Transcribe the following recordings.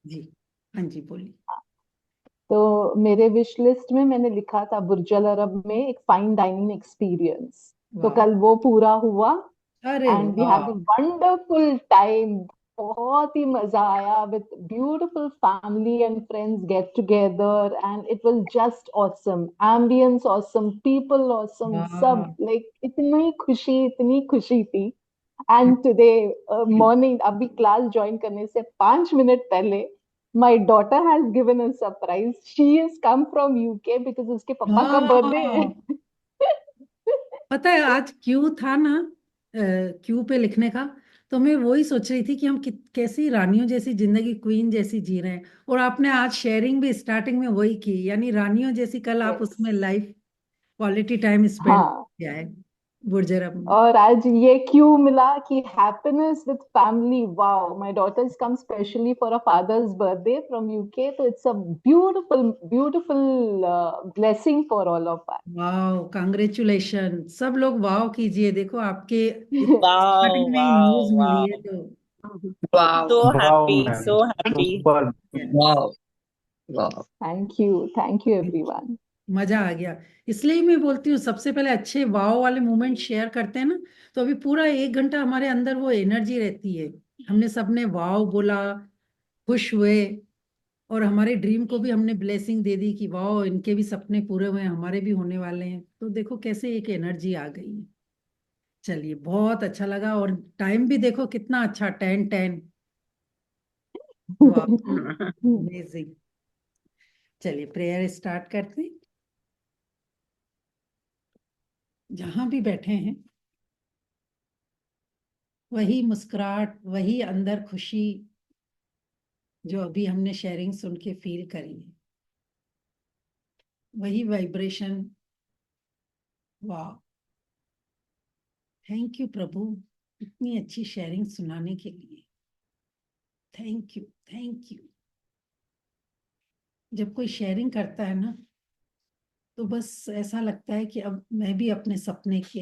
जी। हाँ जी, बोलिए। तो मेरे विश लिस्ट में मैंने लिखा था बुर्ज अल अरब में एक फाइन डाइनिंग एक्सपीरियंस। तो वाह। कल वो पूरा हुआ अरे एंड वी हैड वाह। A wonderful time. बहुत ही मजा आया with beautiful family and friends get together and it was just awesome. Ambience awesome, people awesome, वाह। सब लाइक इतनी खुशी थी। एंड टुडे मॉर्निंग अभी क्लास ज्वाइन करने से 5 मिनट पहले my daughter has given a surprise. She is come from UK because उसके पापा का बर्थडे है। हाँ, पता है आज क्यू था ना, क्यू पे लिखने का। तो मैं वही सोच रही थी कि हम कैसी रानियों जैसी जिंदगी, क्वीन जैसी जी रहे हैं। और आपने आज शेयरिंग भी स्टार्टिंग में वही की, यानी रानियों जैसी कल आप यस। उसमें लाइफ क्वालिटी टाइम स्पेंड हाँ। किया है बुर्जरम में। और आज ये क्यों मिला कि happiness with family. Wow, my daughters come specially for a father's birthday from UK, तो it's a beautiful beautiful blessing for all of वाह, कांग्रेचुलेशन। सब लोग वाह कीजिए, देखो आपके Wow, स्टार्टिंग में ही wow, न्यूज मिली है wow. तो। So वाह। Wow happy, ma'am, so happy. Super. वाह। वाह। Thank you everyone. मजा आ गया। इसलिए मैं बोलती हूँ सबसे पहले अच्छे वाव वाले मोमेंट शेयर करते हैं ना, तो अभी पूरा 1 घंटा हमारे अंदर वो एनर्जी रहती है। हमने सबने वाव बोला, खुश हुए, और हमारे ड्रीम को भी हमने ब्लेसिंग दे दी कि वाह इनके भी सपने पूरे हुए हैं, हमारे भी होने वाले हैं। तो देखो कैसे एक एनर्जी आ गई है। चलिए, बहुत अच्छा लगा। और टाइम भी देखो कितना अच्छा, 10:10। वाह, अमेजिंग। चलिए प्रेयर स्टार्ट करते हैं। जहां भी बैठे हैं, वही मुस्कुराहट, वही अंदर खुशी जो अभी हमने शेयरिंग सुन के फील करी है, वही वाइब्रेशन। वाह, थैंक यू प्रभु, इतनी अच्छी शेयरिंग सुनाने के लिए। Thank you, thank you. जब कोई शेयरिंग करता है ना, तो बस ऐसा लगता है कि अब मैं भी अपने सपने के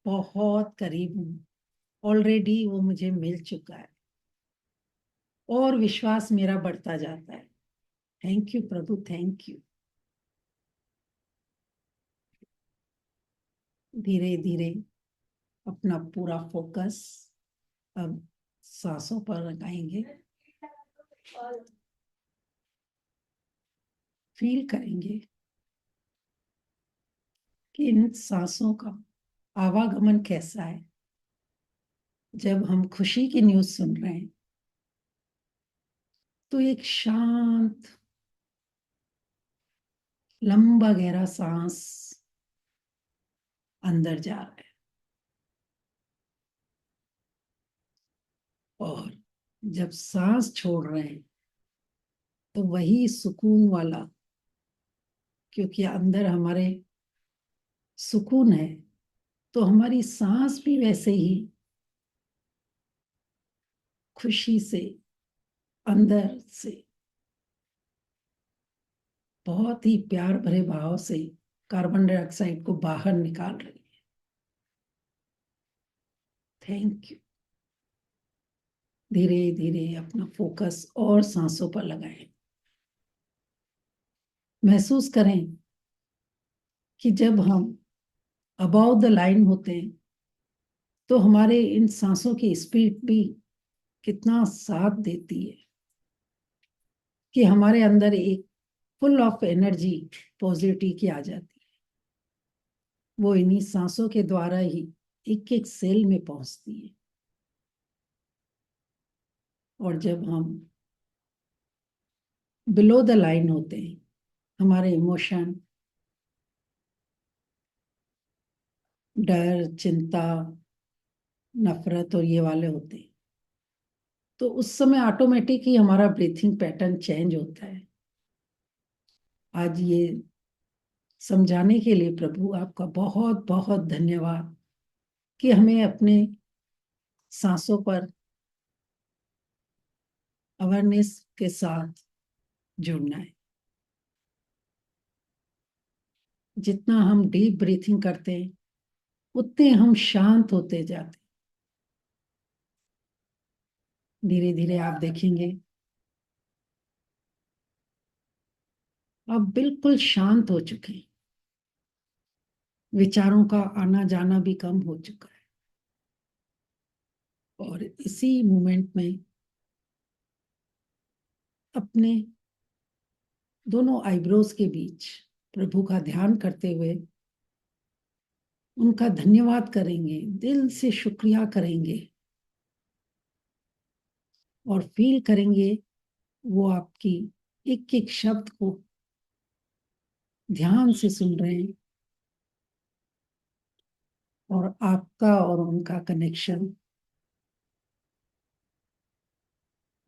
बहुत करीब हूँ। ऑलरेडी वो मुझे मिल चुका है, और विश्वास मेरा बढ़ता जाता है। थैंक यू प्रभु, थैंक यू। धीरे धीरे अपना पूरा फोकस अब सांसों पर लगाएंगे। फील करेंगे कि इन सांसों का आवागमन कैसा है। जब हम खुशी की न्यूज सुन रहे हैं, तो एक शांत लंबा गहरा सांस अंदर जा रहा है। और जब सांस छोड़ रहे हैं, तो वही सुकून वाला, क्योंकि अंदर हमारे सुकून है, तो हमारी सांस भी वैसे ही खुशी से अंदर से बहुत ही प्यार भरे भाव से कार्बन डाइऑक्साइड को बाहर निकाल रही है। Thank you. धीरे धीरे अपना फोकस और सांसों पर लगाएं। महसूस करें कि जब हम अबाउट द लाइन होते हैं, तो हमारे इन सांसों की स्पीड भी कितना साथ देती है, कि हमारे अंदर एक फुल ऑफ एनर्जी, पॉजिटिविटी की आ जाती है। वो इन्हीं सांसों के द्वारा ही एक एक सेल में पहुंचती है। और जब हम बिलो द लाइन होते हैं, हमारे इमोशन, डर, चिंता, नफरत और ये वाले होते हैं, तो उस समय ऑटोमेटिक ही हमारा ब्रीथिंग पैटर्न चेंज होता है। आज ये समझाने के लिए प्रभु आपका बहुत बहुत धन्यवाद कि हमें अपने सांसों पर अवेयरनेस के साथ जुड़ना है। जितना हम डीप ब्रीथिंग करते हैं, उतने हम शांत होते जाते हैं। धीरे धीरे आप देखेंगे आप बिल्कुल शांत हो चुके हैं, विचारों का आना जाना भी कम हो चुका है। और इसी मोमेंट में अपने दोनों आईब्रोज के बीच प्रभु का ध्यान करते हुए उनका धन्यवाद करेंगे, दिल से शुक्रिया करेंगे और फील करेंगे वो आपकी एक एक शब्द को ध्यान से सुन रहे हैं और आपका और उनका कनेक्शन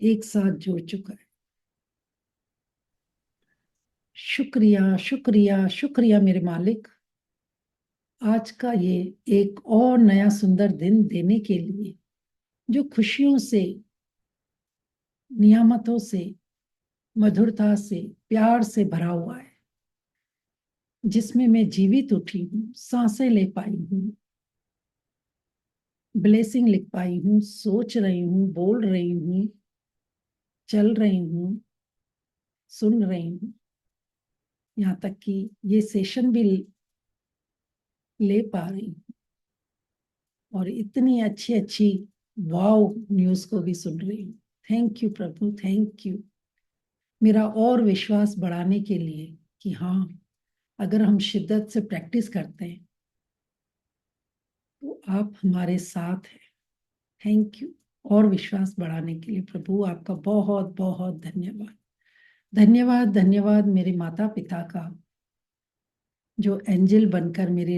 एक साथ जुड़ चुका है। शुक्रिया शुक्रिया शुक्रिया मेरे मालिक, आज का ये एक और नया सुंदर दिन देने के लिए, जो खुशियों से, नियामतों से, मधुरता से, प्यार से भरा हुआ है, जिसमें मैं जीवित उठी हूँ, सांसें ले पाई हूँ, ब्लेसिंग लिख पाई हूँ, सोच रही हूँ, बोल रही हूँ, चल रही हूँ, सुन रही हूँ, यहाँ तक कि ये सेशन भी ले पा रही हूँ और इतनी अच्छी अच्छी वाव न्यूज को भी सुन रही हूँ। थैंक यू प्रभु, थैंक यू, मेरा और विश्वास बढ़ाने के लिए कि हाँ, अगर हम शिद्दत से प्रैक्टिस करते हैं तो आप हमारे साथ हैं। थैंक यू, और विश्वास बढ़ाने के लिए प्रभु आपका बहुत बहुत धन्यवाद। धन्यवाद धन्यवाद मेरे माता पिता का, जो एंजल बनकर मेरे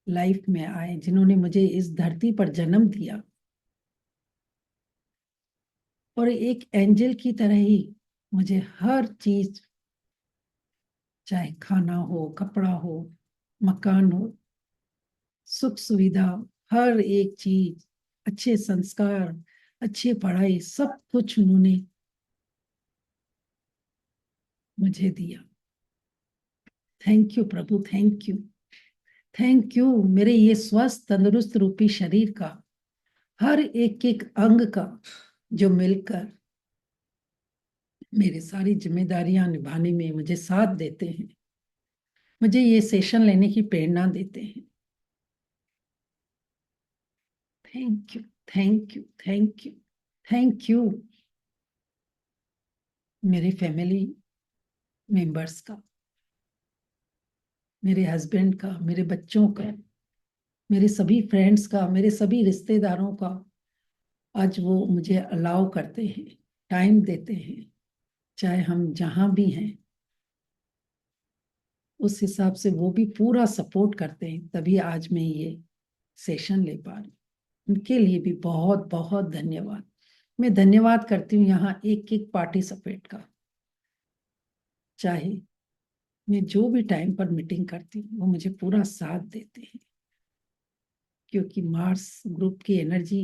लाइफ में आए, जिन्होंने मुझे इस धरती पर जन्म दिया और एक एंजल की तरह ही मुझे हर चीज, चाहे खाना हो, कपड़ा हो, मकान हो, सुख सुविधा, हर एक चीज, अच्छे संस्कार, अच्छी पढ़ाई, सब कुछ उन्होंने मुझे दिया। थैंक यू प्रभु, थैंक यू, थैंक यू मेरे ये स्वस्थ तंदुरुस्त रूपी शरीर का, हर एक एक अंग का, जो मिलकर मेरी सारी जिम्मेदारियां निभाने में मुझे साथ देते हैं, मुझे ये सेशन लेने की प्रेरणा देते हैं। Thank you thank you thank you thank you मेरे फैमिली मेंबर्स का, मेरे हस्बैंड का, मेरे बच्चों का, मेरे सभी फ्रेंड्स का, मेरे सभी रिश्तेदारों का। आज वो मुझे अलाउ करते हैं, टाइम देते हैं, चाहे हम जहां भी हैं उस हिसाब से वो भी पूरा सपोर्ट करते हैं, तभी आज मैं ये सेशन ले पा रही हूँ। उनके लिए भी बहुत बहुत धन्यवाद। मैं धन्यवाद करती हूँ यहाँ एक एक पार्टिसिपेट का, चाहे मैं जो भी टाइम पर मीटिंग करती हूँ वो मुझे पूरा साथ देते हैं, क्योंकि मार्स ग्रुप की एनर्जी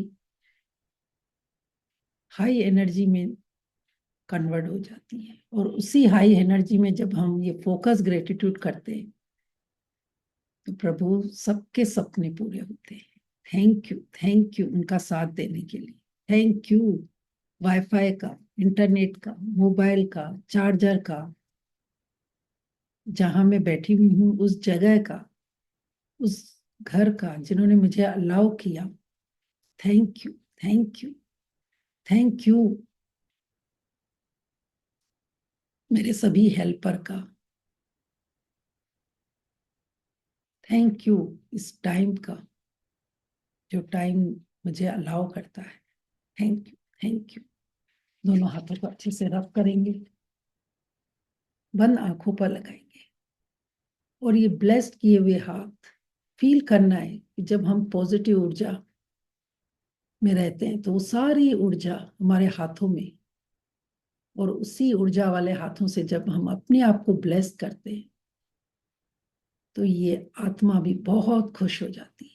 हाई एनर्जी में कन्वर्ट हो जाती है और उसी हाई एनर्जी में जब हम ये फोकस ग्रेटिट्यूड करते हैं तो प्रभु सबके सपने पूरे होते हैं। थैंक यू उनका साथ देने के लिए। थैंक यू वाईफाई का, इंटरनेट का, मोबाइल का, चार्जर का, जहां मैं बैठी हुई हूँ उस जगह का, उस घर का, जिन्होंने मुझे अलाउ किया। Thank you thank you thank you मेरे सभी हेल्पर का। थैंक यू इस टाइम का, जो टाइम मुझे अलाउ करता है। Thank you thank you. दोनों हाथों को अच्छे से रब करेंगे, बंद आंखों पर लगाएंगे और ये ब्लेस्ड किए हुए हाथ फील करना है कि जब हम पॉजिटिव ऊर्जा में रहते हैं तो वो सारी ऊर्जा हमारे हाथों में, और उसी ऊर्जा वाले हाथों से जब हम अपने आप को ब्लेस करते हैं तो ये आत्मा भी बहुत खुश हो जाती है।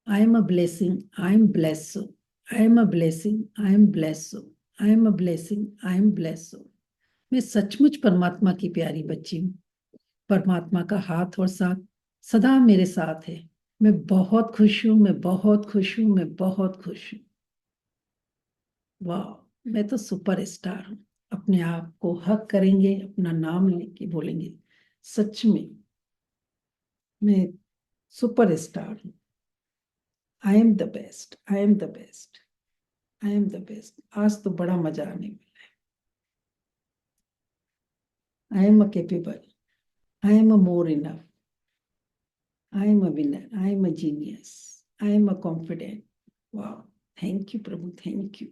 I am a blessing, I am bless, I am a blessing, I am bless, I am a blessing, I am bless. मैं सचमुच परमात्मा की प्यारी बच्ची हूँ। परमात्मा का हाथ और साथ सदा मेरे साथ है। मैं बहुत खुश हूँ, मैं बहुत खुश हूँ, मैं बहुत खुश हूँ। वाह, मैं तो सुपर स्टार हूँ। अपने आप को हक करेंगे, अपना नाम लेके बोलेंगे, सच में मैं सुपर स्टार हूँ। I am the best, I am the best, I am the best. आज तो बड़ा मजा आने वाला है। I am a capable, I am a more enough, I am a winner, I am a genius, I am a confident. वाह, thank you प्रभु, thank you.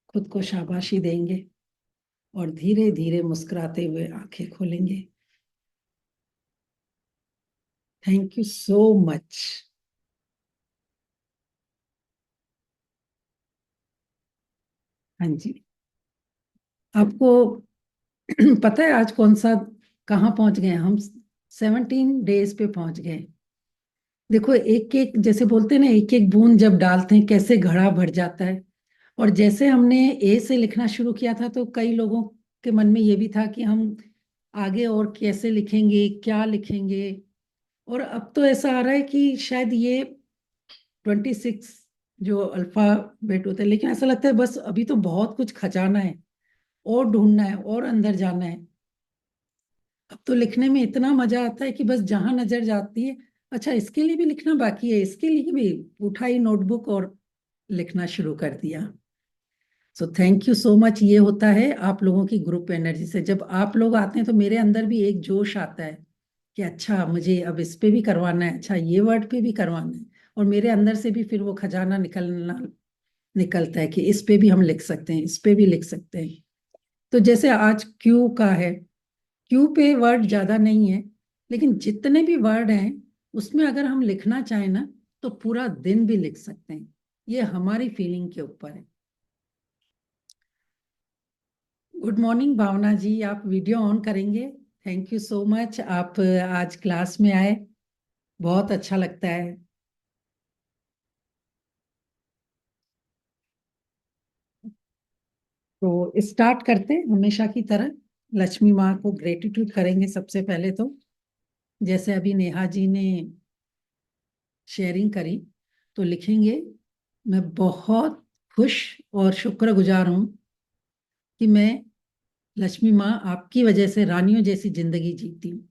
खुद को शाबाशी देंगे और धीरे धीरे मुस्कुराते हुए आंखें खोलेंगे। Thank you so much. हाँ जी, आपको पता है आज कौन सा, कहाँ पहुंच गए हम? 17 डेज पे पहुंच गए। देखो, एक एक जैसे बोलते हैं ना, एक एक बूंद जब डालते हैं कैसे घड़ा भर जाता है। और जैसे हमने ए से लिखना शुरू किया था तो कई लोगों के मन में ये भी था कि हम आगे और कैसे लिखेंगे, क्या लिखेंगे। और अब तो ऐसा आ रहा है कि शायद ये 26 जो अल्फाबेट होते हैं, लेकिन ऐसा लगता है बस अभी तो बहुत कुछ खजाना है, और ढूंढना है और अंदर जाना है। अब तो लिखने में इतना मजा आता है कि बस जहां नजर जाती है, अच्छा इसके लिए भी लिखना बाकी है, इसके लिए भी उठाई नोटबुक और लिखना शुरू कर दिया। सो थैंक यू सो मच। ये होता है आप लोगों की ग्रुप एनर्जी से। जब आप लोग आते हैं तो मेरे अंदर भी एक जोश आता है कि अच्छा मुझे अब इस पे भी करवाना है, अच्छा ये वर्ड पे भी करवाना है। और मेरे अंदर से भी फिर वो खजाना निकलता है कि इस पे भी हम लिख सकते हैं, इस पे भी लिख सकते हैं। तो जैसे आज क्यू का है, क्यू पे वर्ड ज्यादा नहीं है, लेकिन जितने भी वर्ड हैं उसमें अगर हम लिखना चाहें ना तो पूरा दिन भी लिख सकते हैं। ये हमारी फीलिंग के ऊपर है। गुड मॉर्निंग भावना जी, आप वीडियो ऑन करेंगे? थैंक यू सो मच, आप आज क्लास में आए, बहुत अच्छा लगता है। तो स्टार्ट करते हैं हमेशा की तरह। लक्ष्मी माँ को ग्रेटिट्यूड करेंगे सबसे पहले तो। जैसे अभी नेहा जी ने शेयरिंग करी, तो लिखेंगे, मैं बहुत खुश और शुक्रगुजार हूँ कि मैं लक्ष्मी माँ आपकी वजह से रानियों जैसी जिंदगी जीती हूँ।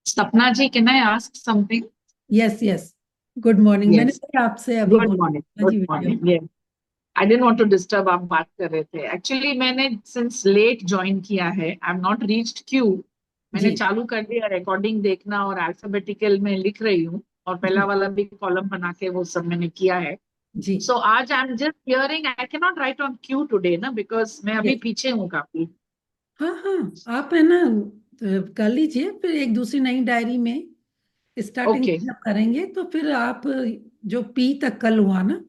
Sapna ji, can I ask something? Yes yes, good morning. मैंने Yes. भी आपसे अभी Good morning. बोला जी Good video. morning. Yeah. I didn't want to disturb. आप बात कर रहे थे. Actually, मैंने since late join किया है. I'm not reached Q. मैंने जी चालू कर दिया recording देखना और alphabetical में लिख रही हूँ और पहला जी वाला भी कॉलम बना के वो सब मैंने किया है. जी। So आज I'm just hearing. I cannot write on Q today ना because मैं अभी यस, पीछे हूँ काफी. हाँ हाँ, आप है ना, कर लीजिए फिर एक दूसरी नई डायरी में स्टार्टिंग Okay. जब करेंगे तो फिर आप जो पी तक कल हुआ ना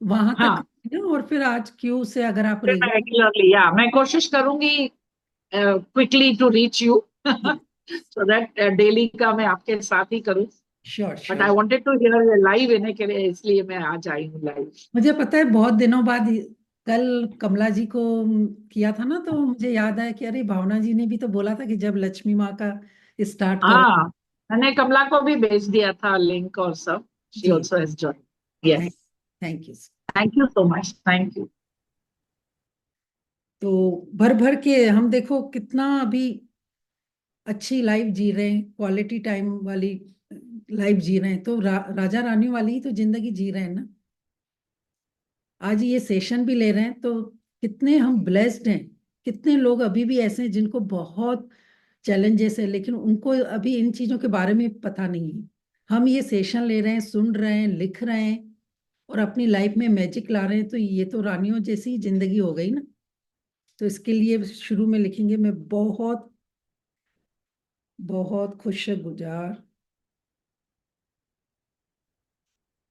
वहां तक हाँ. करेंगे, और फिर आज क्यू से अगर आप फिर मैं रेगुलर। regularly. Yeah. मैं कोशिश करूंगी quickली to reach you so that daily का मैं आपके साथ ही करूं. Sure but I sure. Wanted to hear live इन्हें के लिए इसलिए मैं आज आई हूँ लाइव. मुझे पता है बहुत दिनों बाद कल कमला जी को किया था ना, तो मुझे याद आया कि अरे भावना जी ने भी तो बोला था कि जब लक्ष्मी माँ का स्टार्ट करो। हाँ, मैंने कमला को भी भेज दिया था लिंक और सब. शी जी, also has join. Thank yes. Thank you. Thank you so much. Thank you. तो भर भर के हम देखो कितना अभी अच्छी लाइफ जी रहे हैं, क्वालिटी टाइम वाली लाइफ जी रहे हैं, तो राजा रानी वाली ही तो जिंदगी जी रहे हैं ना। आज ये सेशन भी ले रहे हैं तो कितने हम ब्लेस्ड हैं। कितने लोग अभी भी ऐसे हैं जिनको बहुत चैलेंजेस है, लेकिन उनको अभी इन चीजों के बारे में पता नहीं है। हम ये सेशन ले रहे हैं, सुन रहे हैं, लिख रहे हैं और अपनी लाइफ में मैजिक ला रहे हैं, तो ये तो रानियों जैसी जिंदगी हो गई ना। तो इसके लिए शुरू में लिखेंगे, मैं बहुत बहुत खुश गुजार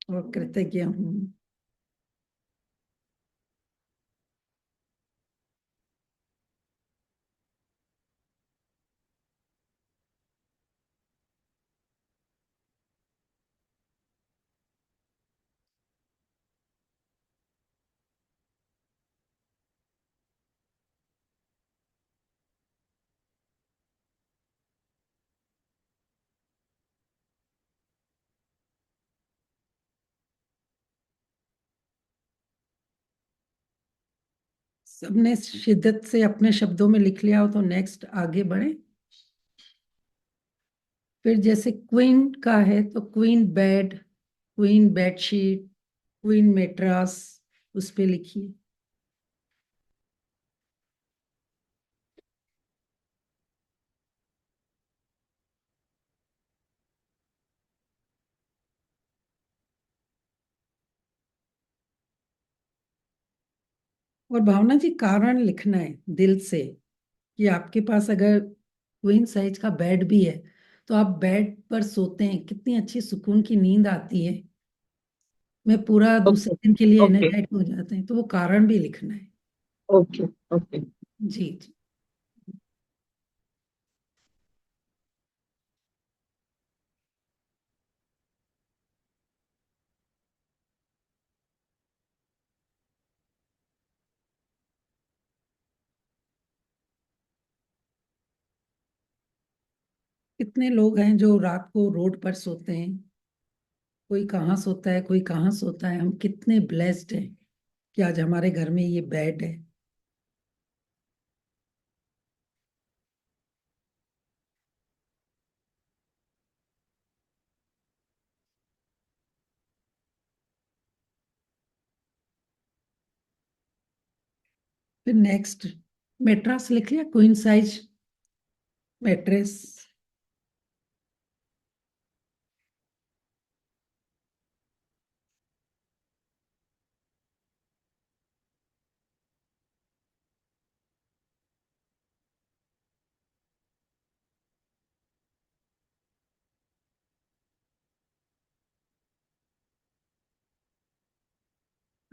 और कृतज्ञ हूँ। सबने शिद्दत से अपने शब्दों में लिख लिया हो तो नेक्स्ट आगे बढ़े। फिर जैसे क्वीन का है तो queen bed, queen bedsheet, queen mattress, उस पे लिखिए। और भावना जी कारण लिखना है दिल से, कि आपके पास अगर क्वीन साइज का बेड भी है तो आप बेड पर सोते हैं, कितनी अच्छी सुकून की नींद आती है, मैं पूरा दूसरे ओके दिन के लिए ओके एनर्जाइज हो जाते हैं, तो वो कारण भी लिखना है। Okay okay. जी जी। कितने लोग हैं जो रात को रोड पर सोते हैं, कोई कहाँ सोता है, कोई कहाँ सोता है, हम कितने ब्लेस्ड हैं कि आज हमारे घर में ये बेड है। फिर नेक्स्ट मेट्रास लिख लिया, क्वीन साइज मैट्रेस।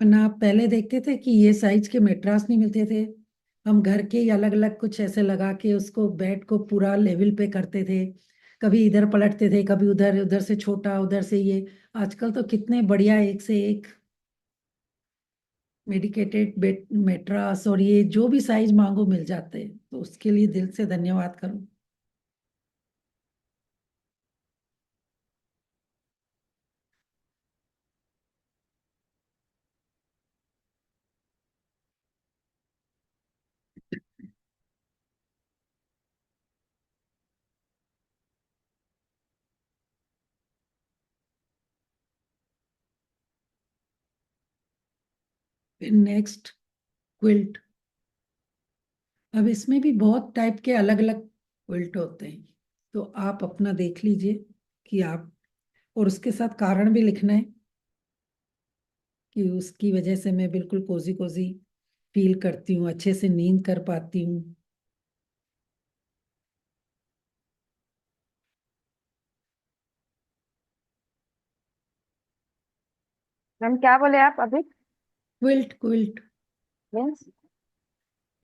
ना आप पहले देखते थे कि ये साइज के मेट्रास नहीं मिलते थे, हम घर के ही अलग अलग कुछ ऐसे लगा के उसको बेड को पूरा लेवल पे करते थे, कभी इधर पलटते थे, कभी उधर, उधर से छोटा, उधर से ये। आजकल तो कितने बढ़िया एक से एक मेडिकेटेड बेड मेट्रास, और ये जो भी साइज मांगो मिल जाते हैं, तो उसके लिए दिल से धन्यवाद करूं। फिर नेक्स्ट क्विल्ट। अब इसमें भी बहुत टाइप के अलग अलग क्विल्ट होते हैं, तो आप अपना देख लीजिए कि आप, और उसके साथ कारण भी लिखना है कि उसकी वजह से मैं बिल्कुल कोजी कोजी फील करती हूँ, अच्छे से नींद कर पाती हूँ। मैम क्या बोले आप अभी? Quilt, quilt means?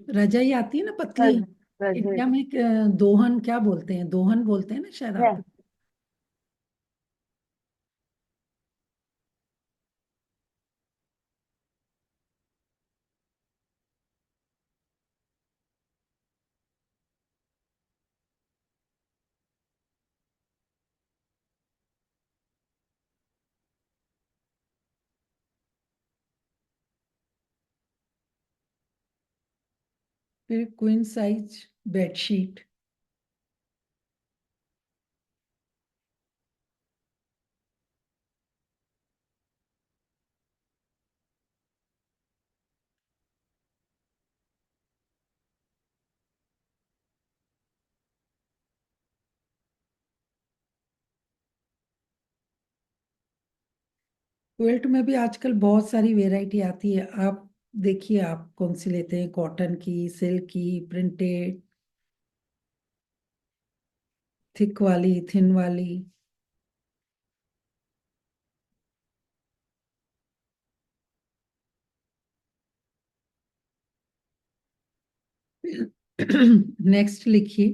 रजाई आती है ना पतली, इंडिया में दोहन क्या बोलते हैं, दोहन बोलते हैं ना शायद आप। फिर क्वीन साइज बेडशीट। क्विल्ट में भी आजकल बहुत सारी वेराइटी आती है, आप देखिए आप कौन सी लेते हैं, कॉटन की, सिल्क की, प्रिंटेड, थिक वाली, थिन वाली। नेक्स्ट लिखिए,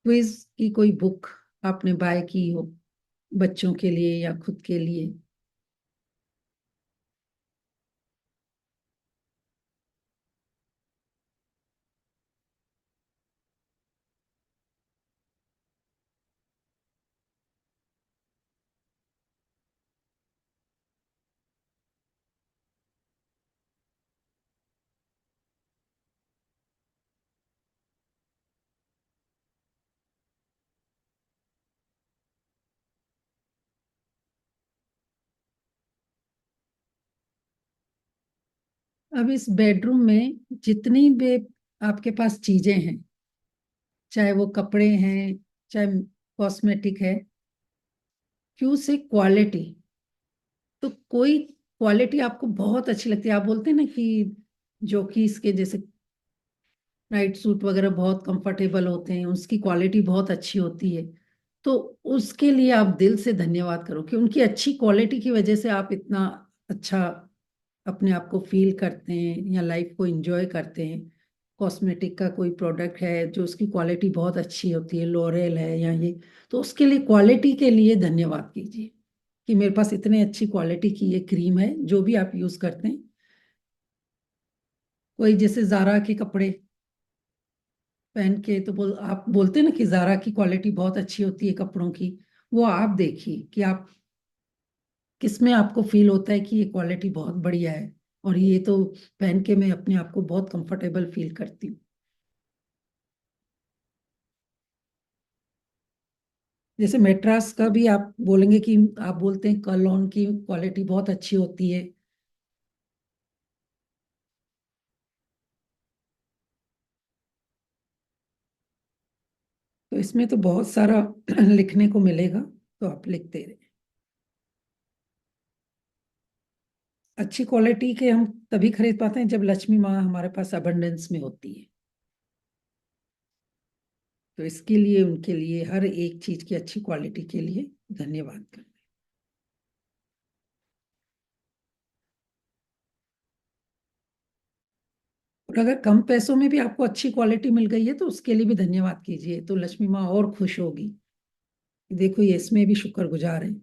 क्विज की कोई बुक आपने बाय की हो, बच्चों के लिए या खुद के लिए। अब इस बेडरूम में जितनी भी आपके पास चीजें हैं, चाहे वो कपड़े हैं, चाहे कॉस्मेटिक है, क्यों से क्वालिटी, तो कोई क्वालिटी आपको बहुत अच्छी लगती है, आप बोलते हैं ना कि जो कि इसके जैसे नाइट सूट वगैरह बहुत कंफर्टेबल होते हैं, उसकी क्वालिटी बहुत अच्छी होती है, तो उसके लिए आप दिल से धन्यवाद करो कि उनकी अच्छी क्वालिटी की वजह से आप इतना अच्छा अपने आप को फील करते हैं या लाइफ को एंजॉय करते हैं। कॉस्मेटिक का कोई प्रोडक्ट है जो उसकी क्वालिटी बहुत अच्छी होती है, लॉरेल है या ये, तो उसके लिए क्वालिटी के लिए धन्यवाद कीजिए कि मेरे पास इतने अच्छी क्वालिटी की ये क्रीम है, जो भी आप यूज करते हैं। कोई जैसे जारा के कपड़े पहन के तो आप बोलते हैं ना कि जारा की क्वालिटी बहुत अच्छी होती है कपड़ों की, वो आप देखिए कि आप किसमें आपको फील होता है कि ये क्वालिटी बहुत बढ़िया है, और ये तो पहन के मैं अपने आप को बहुत कंफर्टेबल फील करती हूँ। जैसे मेट्रास का भी आप बोलेंगे कि आप बोलते हैं कलॉन की क्वालिटी बहुत अच्छी होती है, तो इसमें तो बहुत सारा लिखने को मिलेगा, तो आप लिखते रहे। अच्छी क्वालिटी के हम तभी खरीद पाते हैं जब लक्ष्मी माँ हमारे पास अबंडेंस में होती है, तो इसके लिए उनके लिए हर एक चीज की अच्छी क्वालिटी के लिए धन्यवाद करना। और अगर कम पैसों में भी आपको अच्छी क्वालिटी मिल गई है तो उसके लिए भी धन्यवाद कीजिए, तो लक्ष्मी माँ और खुश होगी, देखो ये इसमें भी शुक्रगुजार है।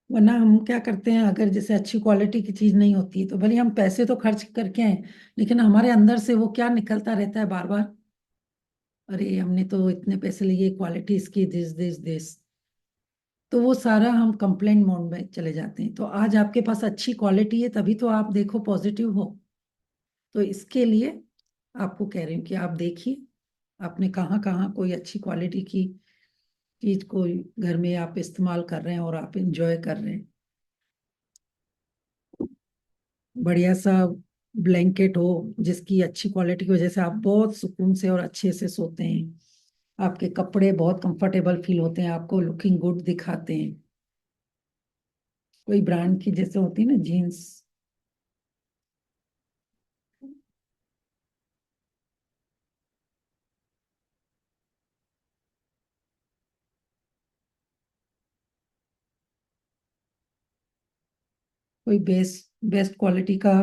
वरना हम क्या करते हैं, अगर जैसे अच्छी क्वालिटी की चीज नहीं होती है तो भले हम पैसे तो खर्च करके आए, लेकिन हमारे अंदर से वो क्या निकलता रहता है बार बार, अरे हमने तो इतने पैसे लिए, क्वालिटी इसकी दिस दिस दिस, तो वो सारा हम कंप्लेंट मोड में चले जाते हैं। तो आज आपके पास अच्छी क्वालिटी है तभी तो आप देखो पॉजिटिव हो, तो इसके लिए आपको कह रही हूँ कि आप देखिए आपने कहाँ कहाँ कोई अच्छी क्वालिटी की चीज को घर में आप इस्तेमाल कर रहे हैं और आप इंजॉय कर रहे हैं। बढ़िया सा ब्लैंकेट हो जिसकी अच्छी क्वालिटी की वजह से आप बहुत सुकून से और अच्छे से सोते हैं, आपके कपड़े बहुत कंफर्टेबल फील होते हैं, आपको लुकिंग गुड दिखाते हैं, कोई ब्रांड की जैसे होती है ना जीन्स, कोई बेस्ट बेस्ट क्वालिटी का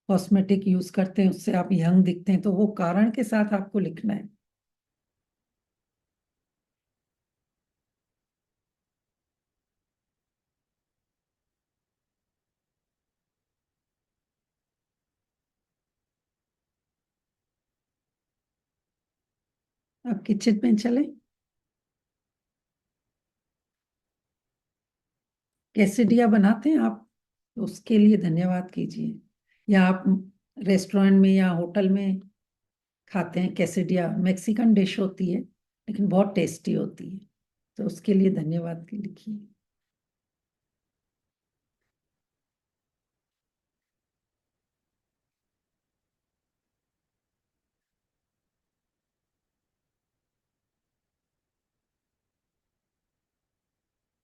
कॉस्मेटिक यूज करते हैं, उससे आप यंग दिखते हैं, तो वो कारण के साथ आपको लिखना है। आप किचन में चले, कैसेडिया बनाते हैं आप, तो उसके लिए धन्यवाद कीजिए, या आप रेस्टोरेंट में या होटल में खाते हैं कैसेडिया, मैक्सिकन डिश होती है लेकिन बहुत टेस्टी होती है, तो उसके लिए धन्यवाद लिखिए।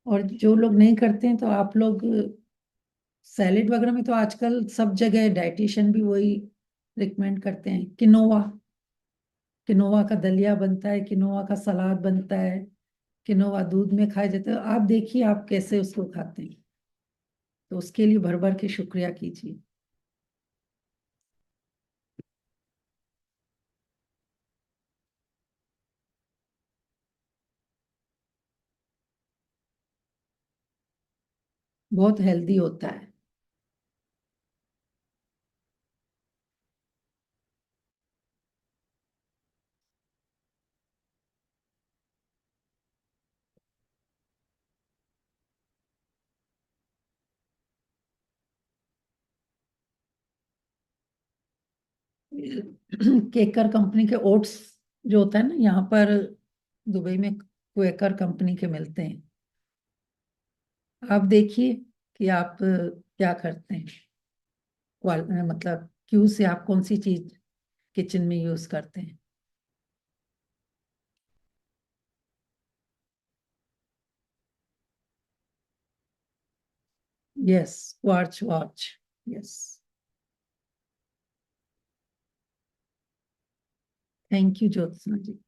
और जो लोग नहीं करते हैं तो आप लोग सैलेड वगैरह में तो आजकल सब जगह डाइटिशियन भी वही रिकमेंड करते हैं, किनोवा, किनोवा का दलिया बनता है, किनोवा का सलाद बनता है, किनोवा दूध में खाया जाता है, आप देखिए आप कैसे उसको खाते हैं, तो उसके लिए भर भर के शुक्रिया कीजिए। बहुत हेल्दी होता है। केकर कंपनी के ओट्स जो होता है ना, यहाँ पर दुबई में क्वेकर कंपनी के मिलते हैं। आप देखिए कि आप क्या करते हैं, मतलब क्यू से आप कौन सी चीज किचन में यूज करते हैं। Yes, quartz watch. Yes, thank you Jyotsna ji.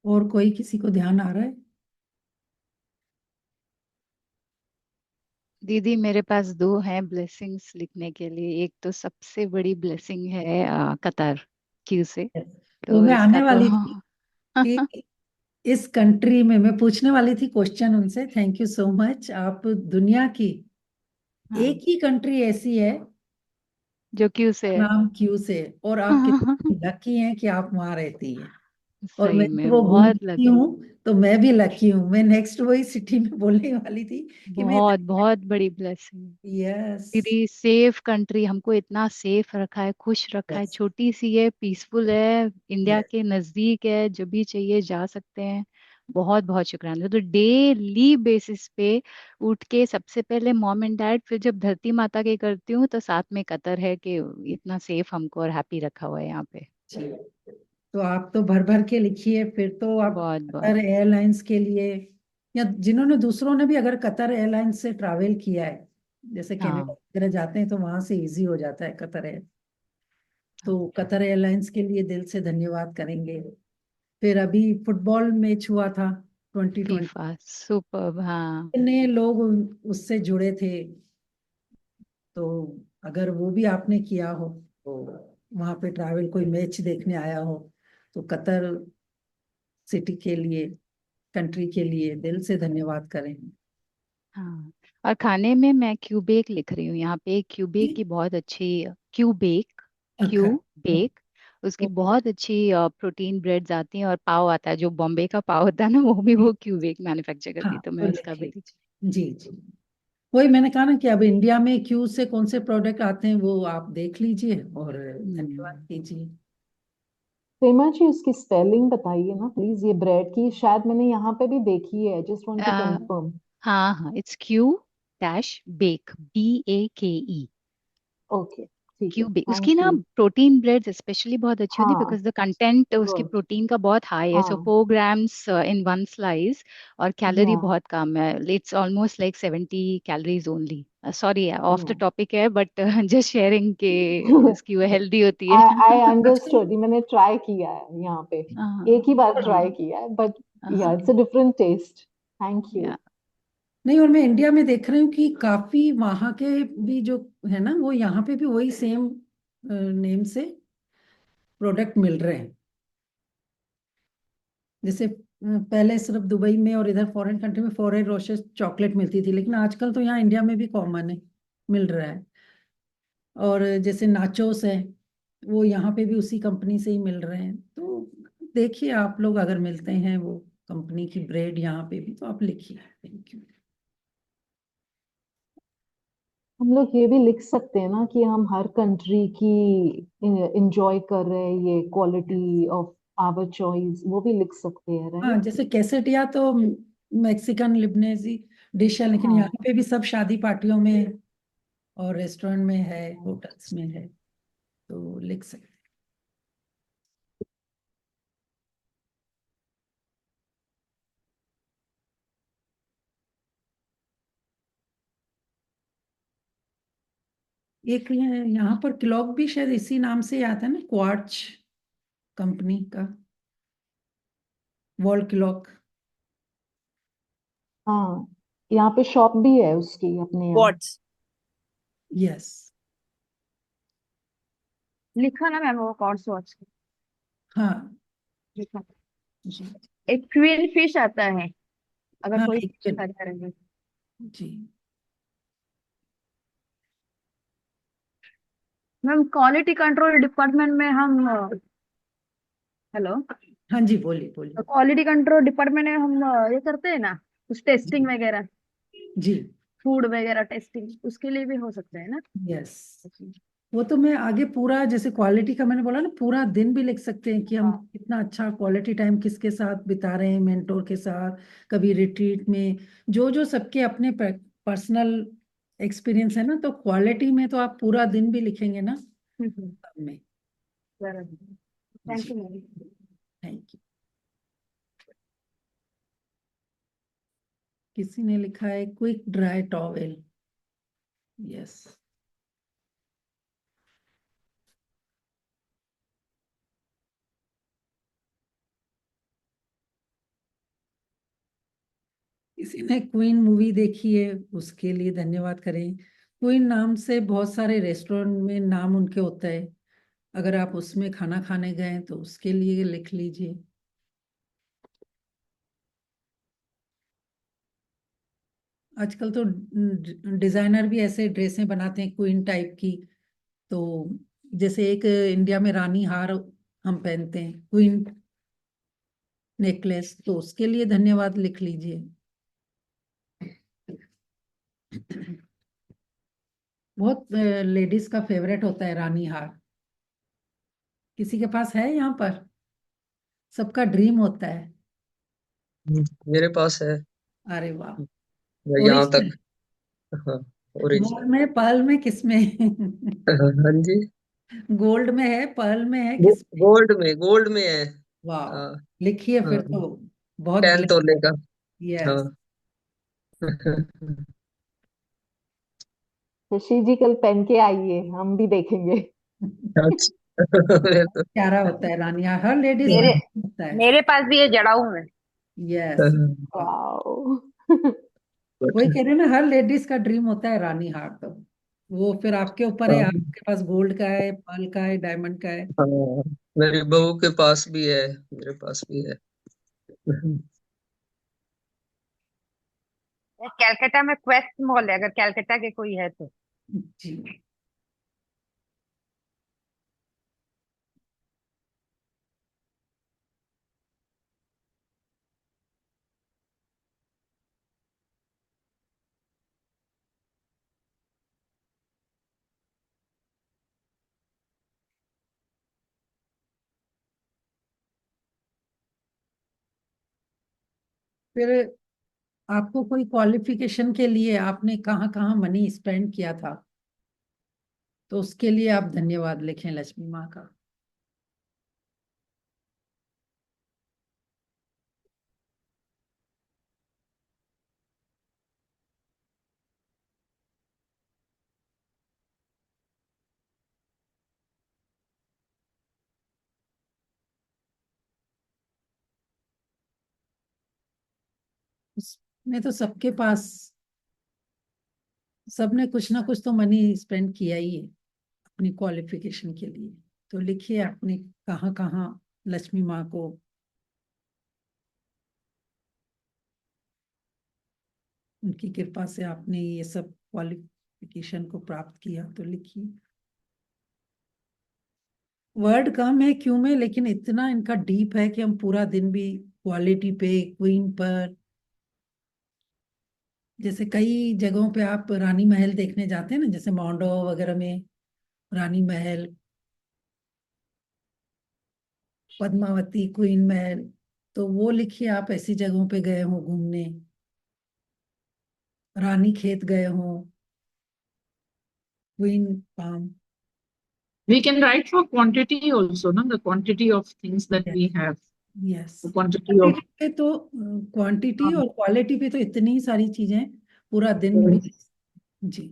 और कोई किसी को ध्यान आ रहा है? दीदी मेरे पास दो हैं ब्लेसिंग्स लिखने के लिए। एक तो सबसे बड़ी ब्लेसिंग है कतर क्यू से, Yes. वो तो मैं इसका आने तो वाली थी कि इस कंट्री में मैं पूछने वाली थी क्वेश्चन उनसे। Thank you so much. आप दुनिया की हाँ, एक ही कंट्री ऐसी है जो क्यू से है। नाम क्यू से, और आप कितनी लकी हैं कि आप वहां रहती हैं। और मैं सही तो में वो बहुत घूमती लकी, हूँ, तो मैं भी लकी हूँ। मैं नेक्स्ट वही सिटी में बोलने वाली थी कि मैं। बहुत बहुत बड़ी ब्लेसिंग। यस। दीदी सेफ कंट्री, हमको इतना सेफ रखा है, खुश रखा है, यस। छोटी सी है, पीसफुल है, इंडिया यस। के नजदीक है, जब भी चाहिए जा सकते हैं। बहुत बहुत शुक्राना। तो डेली बेसिस पे उठ के सबसे पहले मॉम एंड डैड, फिर जब धरती माता के करती हूँ तो साथ में कतर है कि इतना सेफ हमको और हैप्पी रखा हुआ है यहाँ पे। तो आप तो भर भर के लिखिए फिर तो। आप बहुत बहुत। कतर एयरलाइंस के लिए, या जिन्होंने दूसरों ने भी अगर कतर एयरलाइंस से ट्रैवल किया है, जैसे कनाडा हाँ वगैरह जाते हैं तो वहां से इजी हो जाता है कतर एयर। हाँ, तो कतर एयरलाइंस के लिए दिल से धन्यवाद करेंगे। फिर अभी फुटबॉल मैच हुआ था 2020, फीफा सुपर, हाँ। कितने लोग उससे जुड़े थे। तो अगर वो भी आपने किया हो, तो वहां पे ट्रैवल, कोई मैच देखने आया हो, तो कतर सिटी के लिए, कंट्री के लिए दिल से धन्यवाद करें। हाँ, और खाने में मैं क्यूबेक लिख रही हूँ यहाँ पे। क्यूबेक की बहुत अच्छी, क्यूबेक, अच्छा। क्यूबेक, उसकी बहुत अच्छी प्रोटीन ब्रेड्स आती हैं, और पाव आता है जो बॉम्बे का पाव होता है ना, वो भी वो क्यूबेक मैन्युफैक्चर करती हाँ, है, तो तो मैं उसका भी लिखिए। लिख। जी जी। वही मैंने कहा ना कि अब इंडिया में क्यू से कौन से प्रोडक्ट आते हैं वो आप देख लीजिए और धन्यवाद कीजिए। प्रेमा जी, उसकी स्पेलिंग बताइए ना प्लीज। ये ब्रेड की शायद मैंने यहाँ पे भी देखी है, just want to uh, confirm. हाँ हाँ, it's Q dash bake, BAKE। Okay, ठीक है, क्यूबिक, उसकी थैंक ना यू। प्रोटीन ब्रेड्स स्पेशली बहुत अच्छी होती है, हाँ, बिकॉज द कंटेंट उसकी गुड। प्रोटीन का बहुत हाई है। सो हाँ, 4 ग्राम्स इन वन स्लाइस, और कैलोरी या बहुत कम है। It's almost like 70 calories only. Sorry, of the topic है, बट जस्ट शेयरिंग के उसकी वो हेल्दी होती है। आई आई आजकल अंडरस्टूड। मैंने ट्राई किया है यहाँ पे, एक ही बार ट्राई हाँ, किया है, बट या हाँ, it's a different test. Thank you. या नहीं, और मैं इंडिया में देख रही हूँ कि काफी वहां के भी जो है ना, वो यहाँ पे भी वही सेम नेम से प्रोडक्ट मिल रहे हैं। जैसे पहले सिर्फ दुबई में और इधर फॉरेन कंट्री में फॉरेन रोशेस चॉकलेट मिलती थी, लेकिन आजकल तो यहाँ इंडिया में भी कॉमन है, मिल रहा है। और जैसे नाचोस है, वो यहाँ पे भी उसी कंपनी से ही मिल रहे हैं। तो देखिए, आप लोग अगर मिलते हैं वो कंपनी की ब्रेड यहाँ पे भी, तो आप लिखिए। Thank you. हम लोग ये भी लिख सकते हैं ना कि हम हर कंट्री की इंजॉय कर रहे हैं, ये क्वालिटी ऑफ आवर चॉइस, वो भी लिख सकते हैं, हाँ, राइट? जैसे कैसेटिया तो मैक्सिकन लिबनेसी डिश है, लेकिन हाँ, यहाँ पे भी सब शादी पार्टियों में और रेस्टोरेंट में है, होटल्स में है, तो लिख सकते हैं। एक यहाँ पर क्लॉक भी शायद इसी नाम से ही आता है ना, क्वार्च कंपनी का वॉल क्लॉक। हाँ, यहाँ पे शॉप भी है उसकी अपने यहाँ। Quartz. यस। लिखा ना मैम वो कॉर्ड्स वॉच हाँ लिखा। जी। एक क्वीन फिश आता है अगर हाँ कोई एक फिश खा करेंगे। जी। मैम क्वालिटी कंट्रोल डिपार्टमेंट में हम हेलो हाँ जी, बोलिए बोलिए। क्वालिटी कंट्रोल डिपार्टमेंट में हम ये करते हैं ना कुछ टेस्टिंग जी वगैरह जी। फूड वगैरह टेस्टिंग उसके लिए भी हो सकता है ना। यस, वो तो मैं आगे पूरा, जैसे क्वालिटी का मैंने बोला ना, पूरा दिन भी लिख सकते हैं कि हम हाँ कितना अच्छा क्वालिटी टाइम किसके साथ बिता रहे हैं, मेंटोर के साथ, कभी रिट्रीट में, जो जो सबके अपने पर्सनल एक्सपीरियंस है ना, तो क्वालिटी में तो आप पूरा दिन भी लिखेंगे ना सब में। थैंक जी, यू मैम। Thank you. किसी ने लिखा है क्विक ड्राई टॉवेल। यस। किसी ने क्वीन मूवी देखी है, उसके लिए धन्यवाद करें। क्वीन नाम से बहुत सारे रेस्टोरेंट में नाम उनके होता है, अगर आप उसमें खाना खाने गए तो उसके लिए लिख लीजिए। आजकल तो डिजाइनर भी ऐसे ड्रेसें बनाते हैं क्वीन टाइप की, तो जैसे एक इंडिया में रानी हार हम पहनते हैं, क्वीन नेकलेस, तो उसके लिए धन्यवाद लिख लीजिए। बहुत लेडीज का फेवरेट होता है रानी हार। किसी के पास है यहाँ पर? सबका ड्रीम होता है। मेरे पास है। अरे वाह। यहाँ ओरिजिनल? तक। हाँ, ओरिजिनल। गोल्ड में, पर्ल में, किस में? हाँ जी। गोल्ड में है, पर्ल में है, किस में? गोल्ड में है। वाह, हाँ। लिखिए फिर हाँ, तो। बहुत 10 ब्लेस। तोले का। यस। हाँ। खुशी जी कल पहन के आइए, हम भी देखेंगे। अच्छा। मैं तो प्यारा होता है रानी हार, हर लेडीज का मेरे होता है। मेरे पास भी ये जड़ा हूं मैं। यस। वाओ। वही कह रहे हैं ना, हर लेडीज का ड्रीम होता है रानी हार, तो वो फिर आपके ऊपर है, हाँ, आपके पास गोल्ड का है, पर्ल का है, डायमंड का है। हाँ, मेरी बहू के पास भी है, मेरे पास भी है। ये कैलकाटा में क्वेस्ट मॉल है अगर कैलकाटा के कोई है तो। जी। फिर आपको कोई क्वालिफिकेशन के लिए आपने कहाँ कहाँ मनी स्पेंड किया था, तो उसके लिए आप धन्यवाद लिखें लक्ष्मी माँ का। उसमें तो सबके पास, सबने कुछ ना कुछ तो मनी स्पेंड किया ही है अपनी क्वालिफिकेशन के लिए। तो लिखिए आपने कहाँ कहाँ लक्ष्मी माँ को, उनकी कृपा से आपने ये सब क्वालिफिकेशन को प्राप्त किया, तो लिखिए। वर्ड कम है क्यों में, लेकिन इतना इनका डीप है कि हम पूरा दिन भी क्वालिटी पे, क्वीन पर, जैसे कई जगहों पे आप रानी महल देखने जाते हैं ना, जैसे माउंट आबू वगैरह में रानी महल, पद्मावती, क्वीन महल, तो वो लिखिए आप ऐसी जगहों पे गए हो घूमने, रानी खेत गए हो, queen palm. We can write for quantity also, no? The quantity of things that yes. we have. Yes. The quantity of. Quantity पे तो, क्वांटिटी और क्वालिटी पे तो इतनी सारी चीजें, पूरा दिन भी। जी।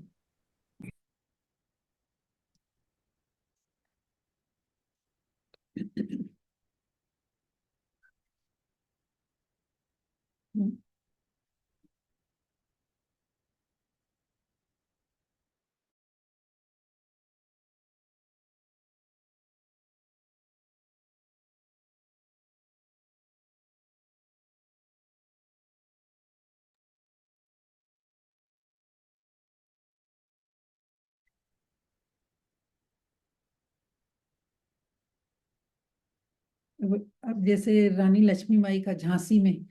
अब जैसे रानी लक्ष्मीबाई का झांसी में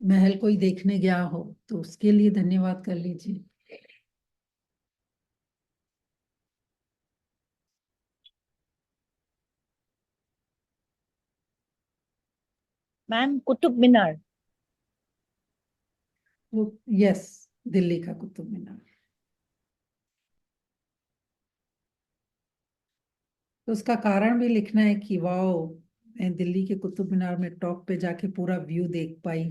महल कोई देखने गया हो तो उसके लिए धन्यवाद कर लीजिए। मैम कुतुब मीनार। वो यस, दिल्ली का कुतुब मीनार। तो उसका कारण भी लिखना है कि वाओ, मैं दिल्ली के कुतुब मीनार में टॉप पे जाके पूरा व्यू देख पाई।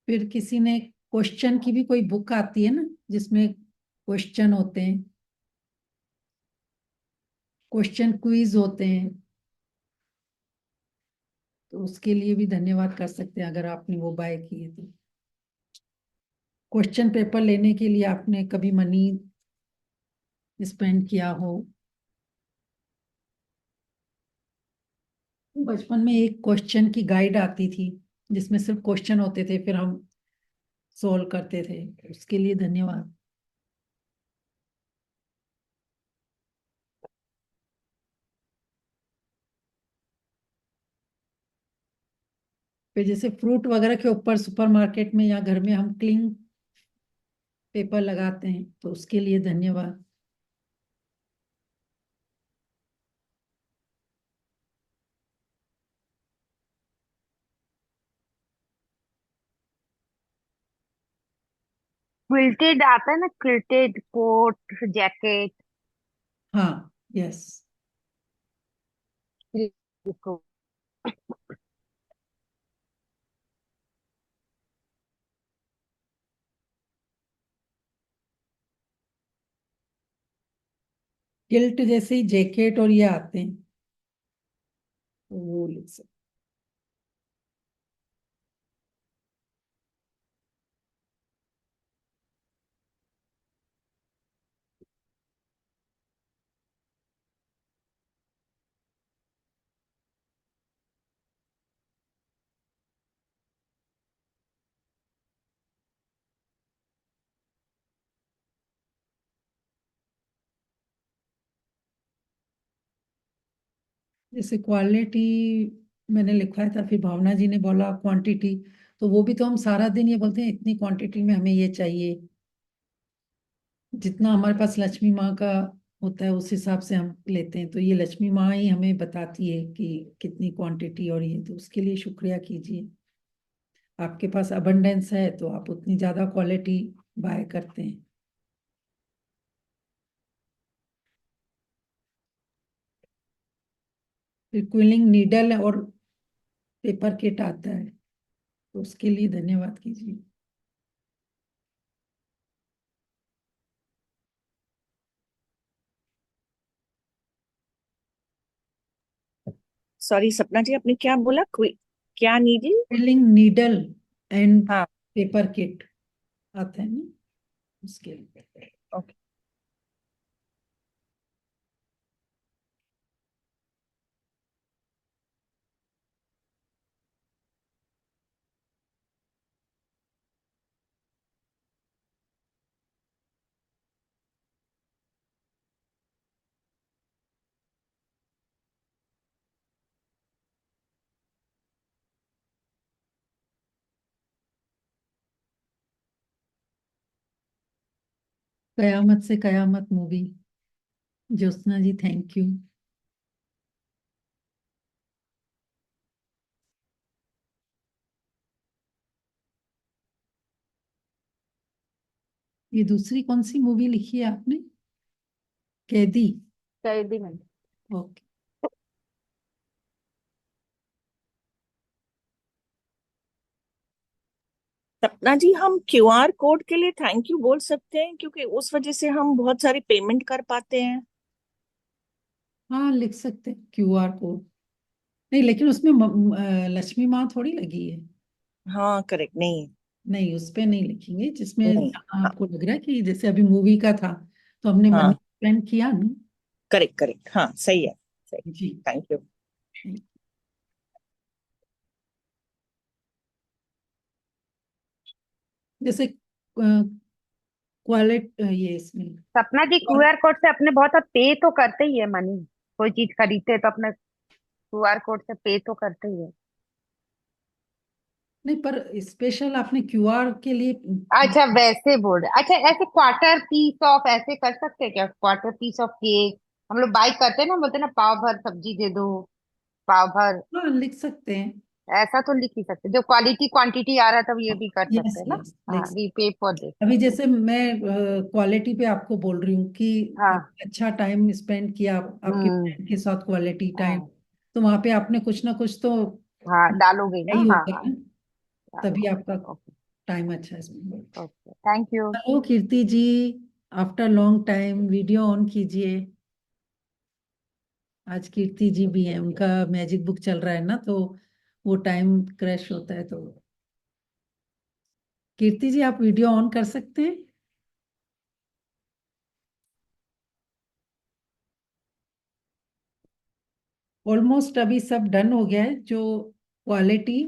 फिर किसी ने क्वेश्चन की भी कोई बुक आती है ना, जिसमें क्वेश्चन होते हैं, क्वेश्चन क्विज होते हैं, तो उसके लिए भी धन्यवाद कर सकते हैं अगर आपने वो बाय किए तो। क्वेश्चन पेपर लेने के लिए आपने कभी मनी स्पेंड किया हो। बचपन में एक क्वेश्चन की गाइड आती थी जिसमें सिर्फ क्वेश्चन होते थे, फिर हम सॉल्व करते थे, उसके लिए धन्यवाद। फिर जैसे फ्रूट वगैरह के ऊपर सुपरमार्केट में या घर में हम क्लिंग पेपर लगाते हैं, तो उसके लिए धन्यवाद। क्विल्टेड आता है ना, क्विल्टेड कोट जैकेट, हाँ, यस। इसको किल्ट जैसे ही जैकेट और ये आते हैं, तो वो लिख सकते। जैसे क्वालिटी मैंने लिखवाया था, फिर भावना जी ने बोला क्वांटिटी, तो वो भी तो हम सारा दिन ये बोलते हैं इतनी क्वांटिटी में हमें ये चाहिए। जितना हमारे पास लक्ष्मी माँ का होता है उस हिसाब से हम लेते हैं, तो ये लक्ष्मी माँ ही हमें बताती है कि कितनी क्वांटिटी, और ये तो उसके लिए शुक्रिया कीजिए। आपके पास अबंडेंस है तो आप उतनी ज्यादा क्वालिटी बाय करते हैं। फिर क्विलिंग नीडल और पेपर किट आता है, तो उसके लिए धन्यवाद कीजिए। सॉरी सपना जी, आपने क्या बोला? क्या नीडल? क्विलिंग नीडल एंड हाँ। पेपर किट आता है ना, उसके लिए। Okay. Qayamat Se Qayamat movie, Jyotsna ji thank you. ये दूसरी कौन सी मूवी लिखी है आपने? कैदी। कर दी मैंने। ओके। सपना जी, हम क्यूआर कोड के लिए थैंक यू बोल सकते हैं, क्योंकि उस वजह से हम बहुत सारी पेमेंट कर पाते हैं। हाँ, लिख सकते हैं क्यूआर कोड। नहीं, लेकिन उसमें लक्ष्मी माँ थोड़ी लगी है। हाँ, करेक्ट, नहीं। नहीं, उस पे नहीं लिखेंगे जिसमें नहीं। हाँ। आपको लग रहा है कि जैसे अभी मूवी का था तो हमने मनी हाँ, स्पेंड किया ना। करेक्ट करेक्ट, हाँ सही है। सही। जी। Thank you. जैसे क्वालिटी ये इसमें सपना जी, क्यूआर कोड से अपने बहुत पे तो करते ही है मनी। कोई चीज खरीदते हैं तो अपने क्यूआर कोड से पे तो करते ही है। नहीं, पर स्पेशल आपने क्यूआर के लिए अच्छा, वैसे बोल रहे, अच्छा ऐसे क्वार्टर पीस ऑफ ऐसे कर सकते हैं क्या? क्वार्टर पीस ऑफ केक हम लोग बाई करते हैं ना, बोलते हैं ना पाव भर सब्जी दे दो, पाव भर। हाँ, लिख सकते हैं। ऐसा तो लिख ही सकते हैं। जो क्वालिटी क्वांटिटी आ रहा है तब ये भी कर सकते यस हैं ना। यस, हाँ, लिख। वी पे फॉर दिस। अभी जैसे मैं क्वालिटी पे आपको बोल रही हूँ कि हाँ। आपने अच्छा टाइम स्पेंड किया आपके हम्म। फ्रेंड के साथ, क्वालिटी टाइम, हाँ। तो वहां पे आपने कुछ ना कुछ तो हाँ, डालोगे ना, ही हाँ होगा हाँ। ना, तभी डालोगे। आपका ओके। टाइम अच्छा है इसमें। Okay, thank you. Hello Kirti ji, after long time video on कीजिए। आज कीर्ति जी भी हैं, उनका मैजिक बुक चल रहा है ना, तो वो टाइम क्रैश होता है। तो कीर्ति जी, आप वीडियो ऑन कर सकते हैं। ऑलमोस्ट अभी सब डन हो गया है। जो क्वालिटी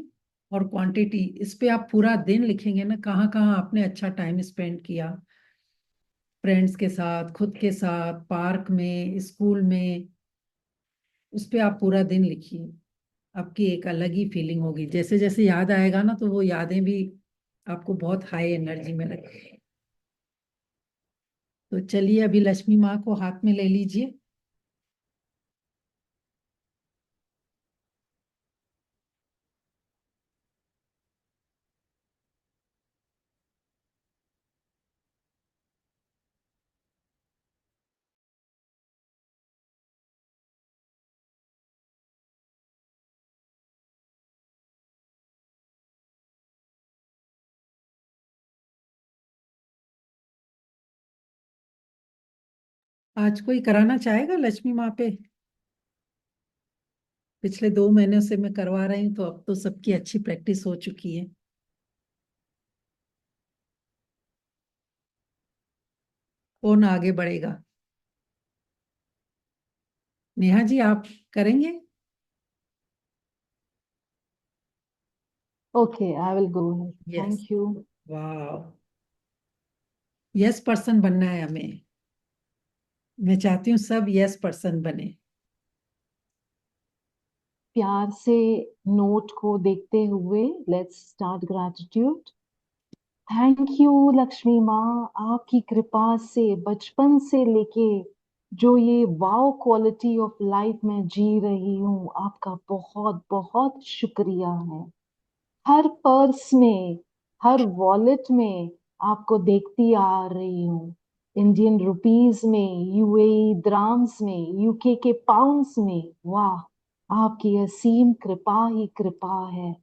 और क्वांटिटी, इस पे आप पूरा दिन लिखेंगे ना, कहाँ कहाँ आपने अच्छा टाइम स्पेंड किया, फ्रेंड्स के साथ, खुद के साथ, पार्क में, स्कूल में, उस पे आप पूरा दिन लिखिए। आपकी एक अलग ही फीलिंग होगी। जैसे जैसे याद आएगा ना, तो वो यादें भी आपको बहुत हाई एनर्जी में लगेगी। तो चलिए, अभी लक्ष्मी माँ को हाथ में ले लीजिए। आज कोई कराना चाहेगा लक्ष्मी माँ पे? पिछले 2 महीनों से मैं करवा रही हूँ, तो अब तो सबकी अच्छी प्रैक्टिस हो चुकी है। कौन आगे बढ़ेगा? नेहा जी, आप करेंगे? Okay, I will go ahead. Yes. Thank you. वाह, यस पर्सन बनना है हमें। मैं चाहती हूँ सब यस पर्सन बने। प्यार से नोट को देखते हुए let's start gratitude. Thank you Lakshmi माँ, आपकी कृपा से बचपन से लेके जो ये वाओ क्वालिटी ऑफ लाइफ में जी रही हूँ, आपका बहुत बहुत शुक्रिया है। हर पर्स में, हर वॉलेट में आपको देखती आ रही हूँ। इंडियन रुपीस में, यूएई द्राम्स में, यूके के पाउंड्स में, वाह, आपकी असीम कृपा ही कृपा है।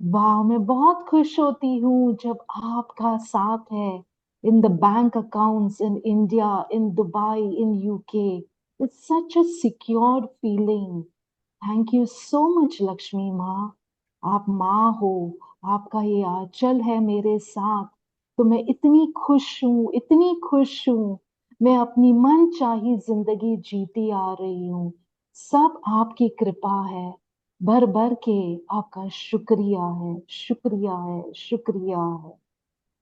वाह, मैं बहुत खुश होती हूँ जब आपका साथ है in the bank accounts in India, in Dubai, in UK. It's such a secured feeling. Thank you so much Lakshmi माँ। आप माँ हो, आपका ये आंचल है मेरे साथ, तो मैं इतनी खुश हूँ, इतनी खुश हूँ। मैं अपनी मन चाही जिंदगी जीती आ रही हूँ। सब आपकी कृपा है। भर भर के आपका शुक्रिया है, शुक्रिया है, शुक्रिया है।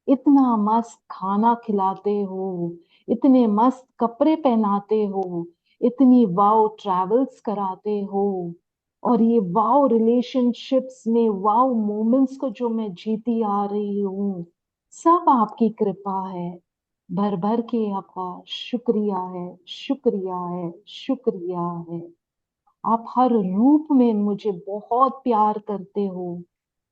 इतना मस्त खाना खिलाते हो, इतने मस्त कपड़े पहनाते हो, इतनी वाओ ट्रैवल्स कराते हो, और ये वाओ रिलेशनशिप्स में वाओ मोमेंट्स को जो मैं जीती आ रही हूँ, सब आपकी कृपा है। भर भर के आपका शुक्रिया है, शुक्रिया है, शुक्रिया है। आप हर रूप में मुझे बहुत प्यार करते हो।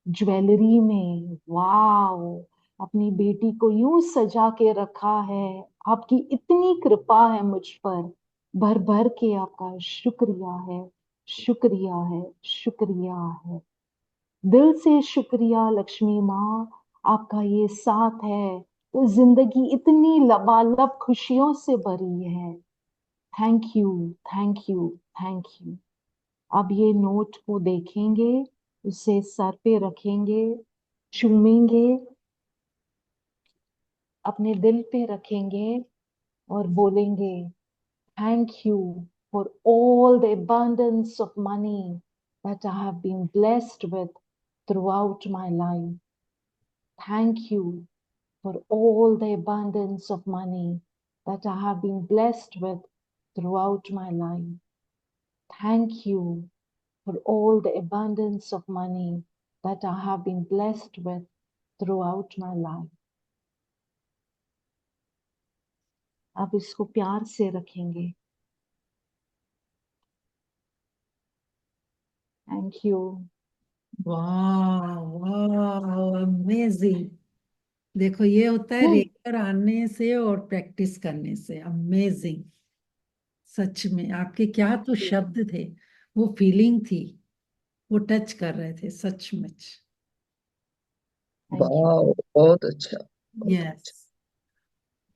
ज्वेलरी में, वाओ, अपनी बेटी को यूं सजा के रखा है। आपकी इतनी कृपा है मुझ पर। भर भर के आपका शुक्रिया है, शुक्रिया है, शुक्रिया है। दिल से शुक्रिया लक्ष्मी माँ। आपका ये साथ है तो जिंदगी इतनी लबालब खुशियों से भरी है। Thank you, thank you, thank you. अब ये नोट को देखेंगे, उसे सर पे रखेंगे, चूमेंगे, अपने दिल पे रखेंगे और बोलेंगे thank you for all the abundance of money that I have been blessed with throughout my life. Thank you for all the abundance of money that I have been blessed with throughout my life. Thank you for all the abundance of money that I have been blessed with throughout my life. अब इसको प्यार से रखेंगे। Thank you. वाह वाह, amazing. देखो ये होता है रेगुलर आने से और प्रैक्टिस करने से। अमेजिंग, सच में आपके क्या तो शब्द थे, वो फीलिंग थी, वो टच कर रहे थे सचमुच। Thank you. वाह, बहुत अच्छा, बहुत यस।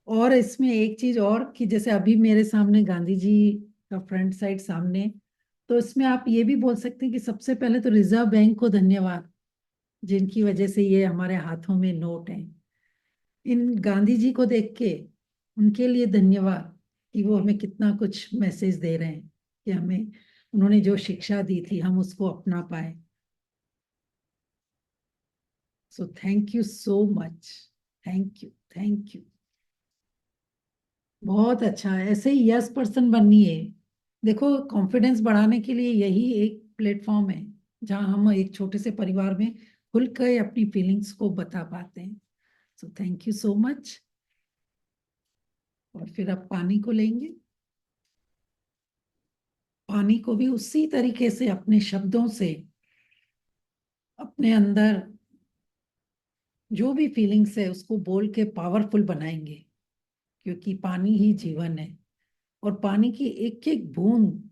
और इसमें एक चीज और कि जैसे अभी मेरे सामने गांधी जी का फ्रंट साइड सामने, तो इसमें आप ये भी बोल सकते हैं कि सबसे पहले तो रिजर्व बैंक को धन्यवाद, जिनकी वजह से ये हमारे हाथों में नोट हैं। इन गांधी जी को देख के उनके लिए धन्यवाद कि वो हमें कितना कुछ मैसेज दे रहे हैं, कि हमें उन्होंने जो शिक्षा दी थी हम उसको अपना पाए। सो thank you so much, thank you, thank you. बहुत अच्छा है, ऐसे ही यस पर्सन बननी है। देखो कॉन्फिडेंस बढ़ाने के लिए यही एक प्लेटफॉर्म है जहां हम एक छोटे से परिवार में खुल कर अपनी फीलिंग्स को बता पाते हैं। सो थैंक यू सो मच। और फिर अब पानी को लेंगे। पानी को भी उसी तरीके से अपने शब्दों से अपने अंदर जो भी फीलिंग्स है उसको बोल के पावरफुल बनाएंगे, क्योंकि पानी ही जीवन है। और पानी की एक एक बूंद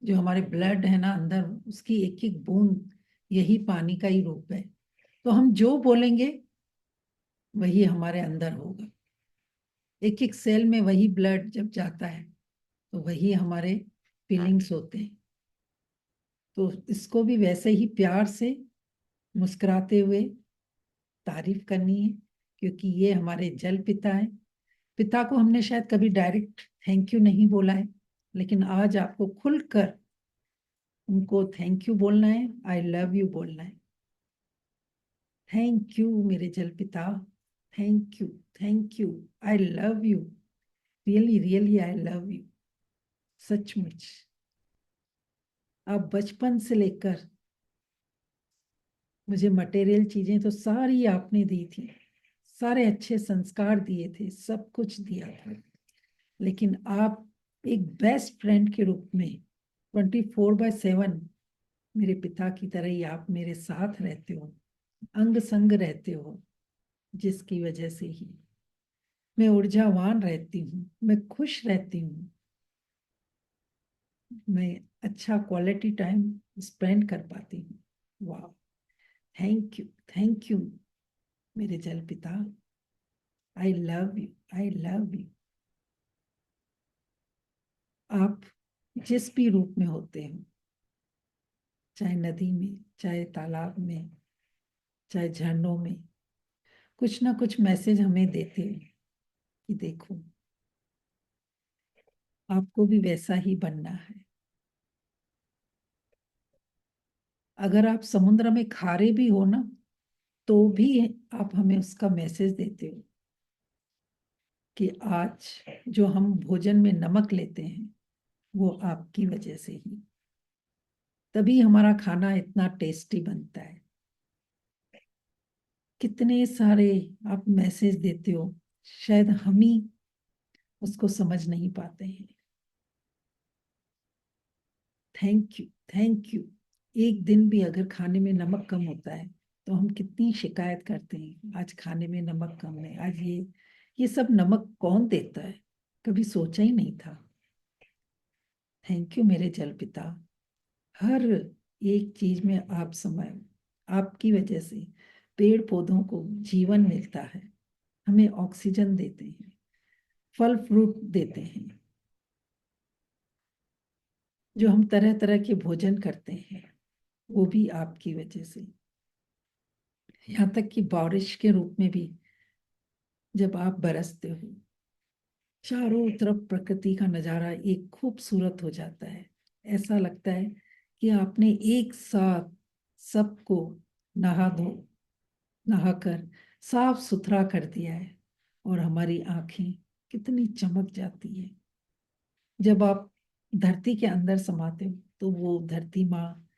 जो हमारे ब्लड है ना अंदर, उसकी एक एक बूंद यही पानी का ही रूप है। तो हम जो बोलेंगे वही हमारे अंदर होगा। एक एक सेल में वही ब्लड जब जाता है तो वही हमारे फीलिंग्स होते हैं। तो इसको भी वैसे ही प्यार से मुस्कुराते हुए तारीफ करनी है, क्योंकि ये हमारे जल पिता है। पिता को हमने शायद कभी डायरेक्ट थैंक यू नहीं बोला है, लेकिन आज आपको खुलकर उनको थैंक यू बोलना है, आई लव यू बोलना है। थैंक यू मेरे जल पिता, thank you, thank you, I love you, really really I love you, सचमुच। अब बचपन से लेकर मुझे मटेरियल चीजें तो सारी आपने दी थी, सारे अच्छे संस्कार दिए थे, सब कुछ दिया था, लेकिन आप एक बेस्ट फ्रेंड के रूप में 24/7 मेरे पिता की तरह ही आप मेरे साथ रहते हो, अंग संग रहते हो, जिसकी वजह से ही मैं ऊर्जावान रहती हूँ, मैं खुश रहती हूँ, मैं अच्छा क्वालिटी टाइम स्पेंड कर पाती हूँ। वाह, थैंक यू, थैंक यू मेरे जल पिता, I love you, I love you. आप जिस भी रूप में होते हो, चाहे नदी में, चाहे तालाब में, चाहे झरनों में, कुछ ना कुछ मैसेज हमें देते हैं कि देखो आपको भी वैसा ही बनना है। अगर आप समुद्र में खारे भी हो ना, तो भी आप हमें उसका मैसेज देते हो कि आज जो हम भोजन में नमक लेते हैं वो आपकी वजह से ही, तभी हमारा खाना इतना टेस्टी बनता है। कितने सारे आप मैसेज देते हो, शायद हम ही उसको समझ नहीं पाते हैं। Thank you, thank you. एक दिन भी अगर खाने में नमक कम होता है तो हम कितनी शिकायत करते हैं, आज खाने में नमक कम है, आज ये सब नमक कौन देता है, कभी सोचा ही नहीं था। थैंक यू मेरे जल पिता, हर एक चीज में आप समय, आपकी वजह से पेड़ पौधों को जीवन मिलता है, हमें ऑक्सीजन देते हैं, फल फ्रूट देते हैं, जो हम तरह तरह के भोजन करते हैं वो भी आपकी वजह से। यहाँ तक कि बारिश के रूप में भी जब आप बरसते हो, चारों तरफ प्रकृति का नजारा एक खूबसूरत हो जाता है। ऐसा लगता है कि आपने एक साथ सबको नहाकर साफ सुथरा कर दिया है, और हमारी आंखें कितनी चमक जाती है जब आप धरती के अंदर समाते हो। तो वो धरती माँ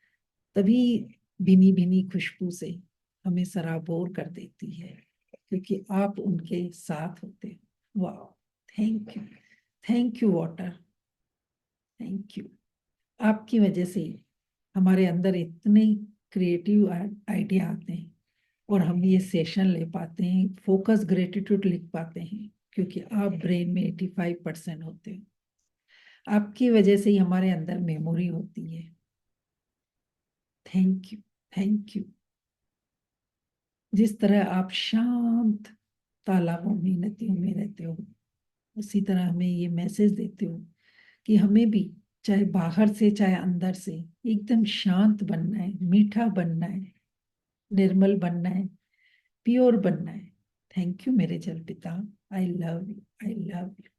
तभी भीनी भीनी खुशबू से हमें सराबोर कर देती है, क्योंकि आप उनके साथ होते हो। वाह, thank you water, thank you. आपकी वजह से हमारे अंदर इतने क्रिएटिव आइडिया आते हैं, और हम ये सेशन ले पाते हैं, फोकस ग्रेटिट्यूड लिख पाते हैं, क्योंकि आप ब्रेन में 85% होते हो। आपकी वजह से ही हमारे अंदर मेमोरी होती है। Thank you, thank you. जिस तरह आप शांत तालाबों में, नदियों में रहते हो, उसी तरह हमें ये मैसेज देते हो कि हमें भी चाहे बाहर से चाहे अंदर से एकदम शांत बनना है, मीठा बनना है, निर्मल बनना है, प्योर बनना है। थैंक यू मेरे जल पिता, I love you, I love you.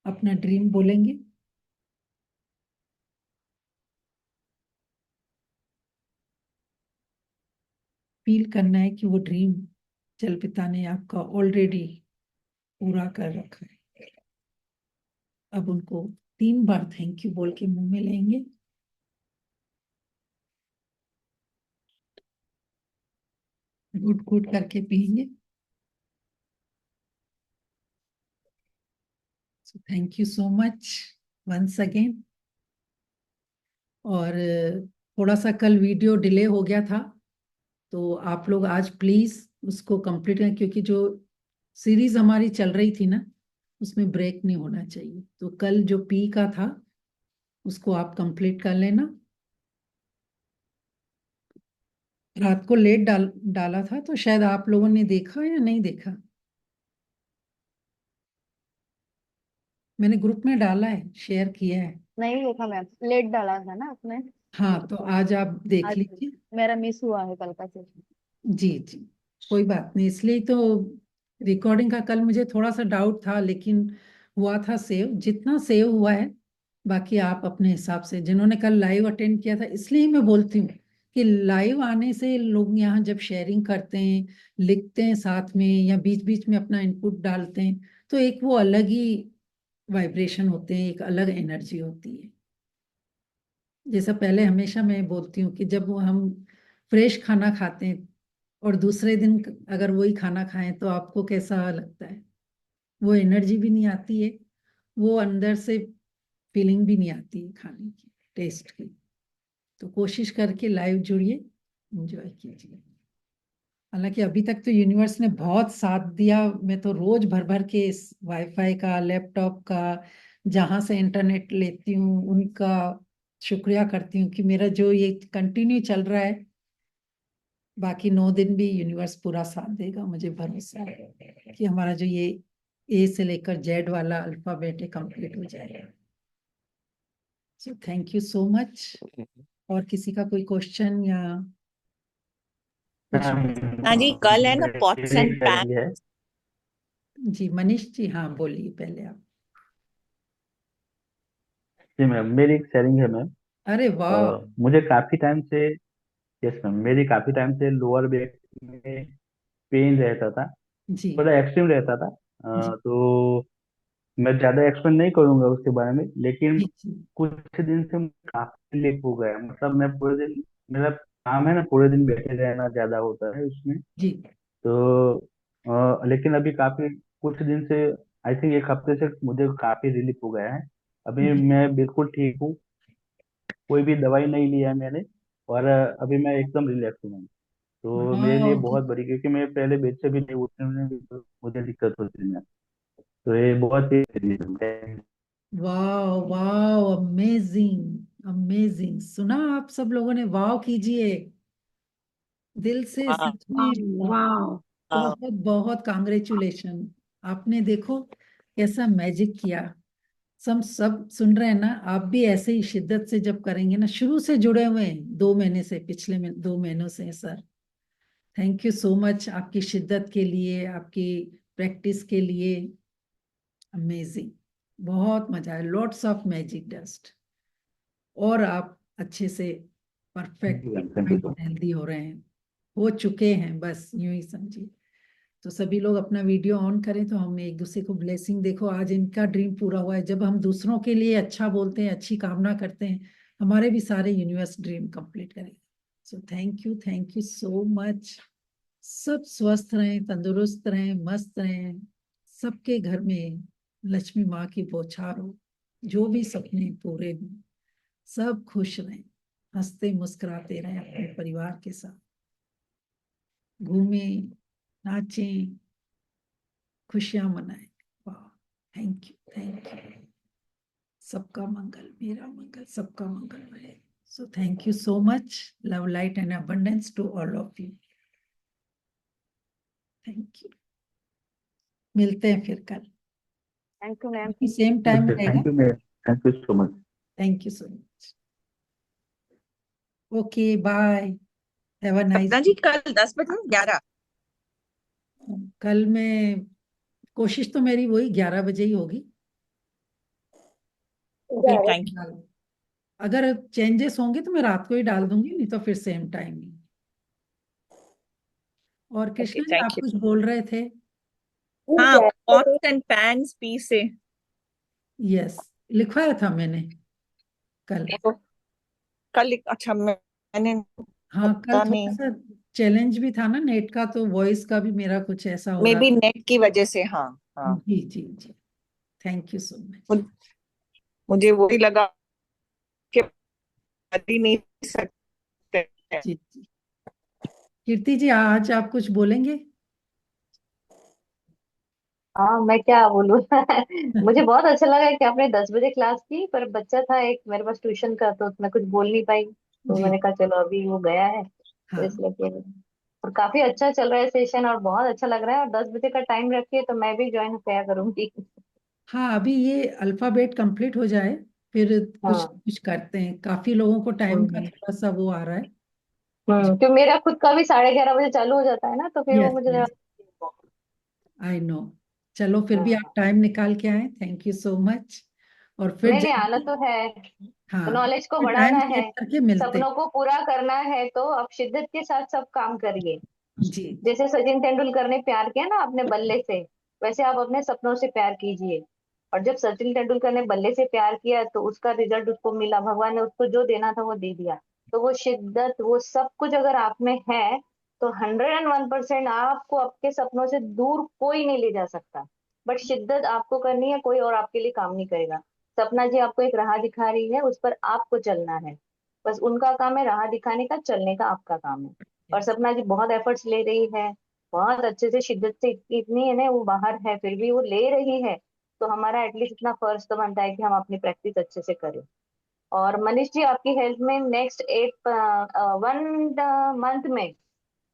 अपना ड्रीम बोलेंगे। फील करना है कि वो ड्रीम जल पिता ने आपका ऑलरेडी पूरा कर रखा है। अब उनको 3 बार थैंक यू बोल के मुंह में लेंगे। गुट गुट करके पिएंगे। So thank you so much once again. और थोड़ा सा कल वीडियो डिले हो गया था, तो आप लोग आज प्लीज उसको कंप्लीट करें, क्योंकि जो सीरीज हमारी चल रही थी ना, उसमें ब्रेक नहीं होना चाहिए। तो कल जो पी का था उसको आप कंप्लीट कर लेना। रात को लेट डाला था, तो शायद आप लोगों ने देखा या नहीं देखा। मैंने ग्रुप में डाला है, शेयर किया है। नहीं देखा मैम, लेट डाला था ना आपने। हाँ, तो आज आप देख आज लीजिए। मेरा मिस हुआ है कल का सेशन। जी जी, कोई बात नहीं। इसलिए तो रिकॉर्डिंग का कल मुझे थोड़ा सा डाउट था, लेकिन हुआ था सेव, जितना सेव हुआ है। बाकी आप अपने हिसाब से, जिन्होंने कल लाइव अटेंड किया था, इसलिए मैं बोलती हूँ कि लाइव आने से लोग यहाँ जब शेयरिंग करते हैं, लिखते हैं साथ में, या बीच बीच में अपना इनपुट डालते हैं, तो एक वो अलग ही वाइब्रेशन होते हैं, एक अलग एनर्जी होती है। जैसा पहले हमेशा मैं बोलती हूँ कि जब वो हम फ्रेश खाना खाते हैं और दूसरे दिन अगर वही खाना खाएं, तो आपको कैसा लगता है। वो एनर्जी भी नहीं आती है, वो अंदर से फीलिंग भी नहीं आती है खाने की, टेस्ट की। तो कोशिश करके लाइव जुड़िए, एंजॉय कीजिए। हालांकि अभी तक तो यूनिवर्स ने बहुत साथ दिया। मैं तो रोज भर भर के इस वाईफाई का, लैपटॉप का, जहां से इंटरनेट लेती हूँ, उनका शुक्रिया करती हूँ कि मेरा जो ये कंटिन्यू चल रहा है। बाकी 9 दिन भी यूनिवर्स पूरा साथ देगा, मुझे भरोसा है कि हमारा जो ये ए से लेकर जेड वाला अल्फाबेट है, कंप्लीट हो जाएगा। सो थैंक यू सो मच। और किसी का कोई क्वेश्चन या कुछ? हाँ जी, कल है ना पॉट्स मेरी एंड एक पैन। sharing है। जी मनीष जी, हाँ बोलिए पहले आप। जी मैम, मेरी एक शेयरिंग है मैम। अरे वाह। मुझे काफी टाइम से, यस मैम, मेरी काफी टाइम से लोअर बैक में पेन रहता था, जी थोड़ा एक्सट्रीम रहता था। जी तो मैं ज्यादा एक्सप्लेन नहीं करूंगा उसके बारे में, लेकिन जी जी कुछ दिन से मुझे काफी रिलीफ हो गया। मतलब मैं पूरे दिन, मेरा काम है ना, पूरे दिन बैठे रहना ज्यादा होता है उसमें। जी। तो लेकिन अभी काफी कुछ दिन से, आई थिंक एक हफ्ते से मुझे काफी रिलीफ हो गया है। अभी जी। मैं बिल्कुल ठीक हूँ, कोई भी दवाई नहीं लिया है मैंने, और अभी मैं एकदम रिलैक्स हूँ। तो मेरे लिए वाह बहुत बड़ी, क्योंकि मैं पहले बेड से भी नहीं उठने में भी मुझे दिक्कत होती है। तो ये बहुत ही, वाह वाह, अमेजिंग अमेजिंग। सुना आप सब लोगों ने, वाह कीजिए। दिल से वाह सच में वाह, वाह। बहुत बहुत कांग्रेचुलेशन। आपने देखो कैसा मैजिक किया। सब सुन रहे हैं ना, आप भी ऐसे ही शिद्दत से जब करेंगे ना, शुरू से जुड़े हुए हैं 2 महीने से, पिछले 2 महीनों से sir. Thank you so much आपकी शिद्दत के लिए, आपकी प्रैक्टिस के लिए। अमेजिंग, बहुत मजा आया, लॉट्स ऑफ मैजिक डस्ट। और आप अच्छे से perfect thank you so healthy हो रहे हैं, हो चुके हैं, बस यूं ही समझिए। तो सभी लोग अपना वीडियो ऑन करें, तो हम एक दूसरे को ब्लेसिंग। देखो आज इनका ड्रीम पूरा हुआ है। जब हम दूसरों के लिए अच्छा बोलते हैं, अच्छी कामना करते हैं, हमारे भी सारे यूनिवर्स ड्रीम कंप्लीट करेंगे। सो थैंक यू सो मच। सब स्वस्थ रहें, तंदुरुस्त रहें, मस्त रहें। सबके घर में लक्ष्मी माँ की बौछार हो, जो भी सपने पूरे हों, सब खुश रहें, हंसते मुस्कुराते रहें, अपने परिवार के साथ घूमें, नाचें, खुशियां मनाएं। वाह, थैंक यू। सबका मंगल, मेरा मंगल, सबका मंगल रहे। So thank you so much. Love, light and abundance to all of you. Thank you. मिलते हैं फिर कल, thank you ma'am. Same time much. रहेगा। Thank you so much. Thank you so much. Okay, bye, have a nice. Sapna ji कल 10 बजे 11। कल मैं, कोशिश तो मेरी वही 11 बजे ही होगी। Okay thank you. अगर चेंजेस होंगे तो मैं रात को ही डाल दूंगी, नहीं तो फिर सेम टाइम ही। और ओके कृष्णा जी, थैंक आप यू। कुछ बोल रहे थे? हाँ, पॉट्स एंड पैन्स पी से। यस, लिखवाया था मैंने कल। तो कल अच्छा मैंने हाँ, कल पता थोड़ा नहीं, सा चैलेंज भी था ना नेट का, तो वॉइस का भी मेरा कुछ ऐसा हो मे रहा बी था। नेट की वजह से। हाँ हाँ। जी जी जी, थैंक यू सो मच। मुझ- मुझे वही लगा कि कर ही नहीं सकते। जी जी, कीर्ति जी आज आप कुछ बोलेंगे? हाँ, मैं क्या बोलूँ। मुझे बहुत अच्छा लगा कि आपने 10 बजे क्लास की, पर बच्चा था एक मेरे पास ट्यूशन का, तो मैं कुछ बोल नहीं पाई, तो जी, मैंने कहा चलो अभी वो गया है तो हाँ इसलिए फिर। और काफी अच्छा चल रहा है सेशन, और बहुत अच्छा लग रहा है, और 10 बजे का टाइम रखिए तो मैं भी ज्वाइन किया करूंगी। हाँ, अभी ये अल्फाबेट कंप्लीट हो जाए, फिर कुछ हाँ। कुछ करते हैं। काफी लोगों को टाइम का हम्म। थोड़ा सा वो आ रहा है। तो मेरा खुद का भी 11:30 बजे चालू हो जाता है ना, तो फिर वो यस मुझे यस, आई नो। चलो फिर भी आप हाँ। टाइम निकाल के आए, थैंक यू सो मच। और फिर नहीं नहीं, आना जल्दी, तो है। हाँ, नॉलेज को फिर टाइम बढ़ाना है, सेट करके मिलते हैं। सपनों को पूरा करना है, तो आप शिद्दत के साथ सब काम करिए। जी जैसे सचिन तेंदुलकर ने प्यार किया ना अपने बल्ले से, वैसे आप अपने सपनों से प्यार कीजिए। और जब सचिन तेंदुलकर ने बल्ले से प्यार किया, तो उसका रिजल्ट उसको मिला, भगवान ने उसको जो देना था वो दे दिया। तो वो शिद्दत, वो सब कुछ अगर आप में है, तो 101% आपको आपके सपनों से दूर कोई नहीं ले जा सकता। बट शिद्दत आपको करनी है, कोई और आपके लिए काम नहीं करेगा। सपना जी आपको एक राह दिखा रही है, उस पर आपको चलना है। बस उनका काम है राह दिखाने का, चलने का आपका काम है। और यस सपना जी बहुत एफर्ट्स ले रही है, बहुत अच्छे से, शिद्दत से, इतनी है ना, वो बाहर है फिर भी वो ले रही है। तो हमारा एटलीस्ट इतना फर्ज तो बनता है कि हम अपनी प्रैक्टिस अच्छे से करें। और मनीष जी, आपकी हेल्थ में नेक्स्ट 1 मंथ में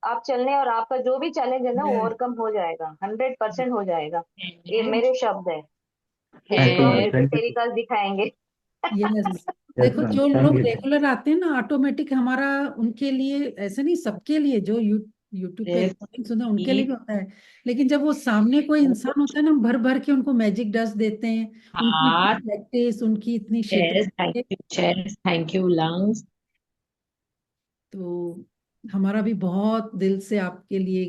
आप चलने, और आपका जो भी चैलेंज है ना वो ओवरकम हो जाएगा, 100% हो जाएगा। ये मेरे शब्द है। थैंक इसको यू हम मैम। रिजल्ट टेलीकास्ट दिखाएंगे। यस। यस देखो मैम, जो थैंक लोग यू। रेगुलर आते हैं ना, ऑटोमेटिक हमारा उनके लिए, ऐसे नहीं सबके लिए, जो यूट्यूब पे रिकॉर्डिंग सुनते हैं उनके लिए भी होता है। लेकिन जब वो सामने कोई इंसान होता है ना, हम भर भर के उनको मैजिक डस्ट देते हैं, उनकी इतनी प्रैक्टिस, उनकी इतनी Chairs, शिद्दत thank है। you, chairs, thank you, lungs. तो हमारा भी बहुत दिल से आपके लिए,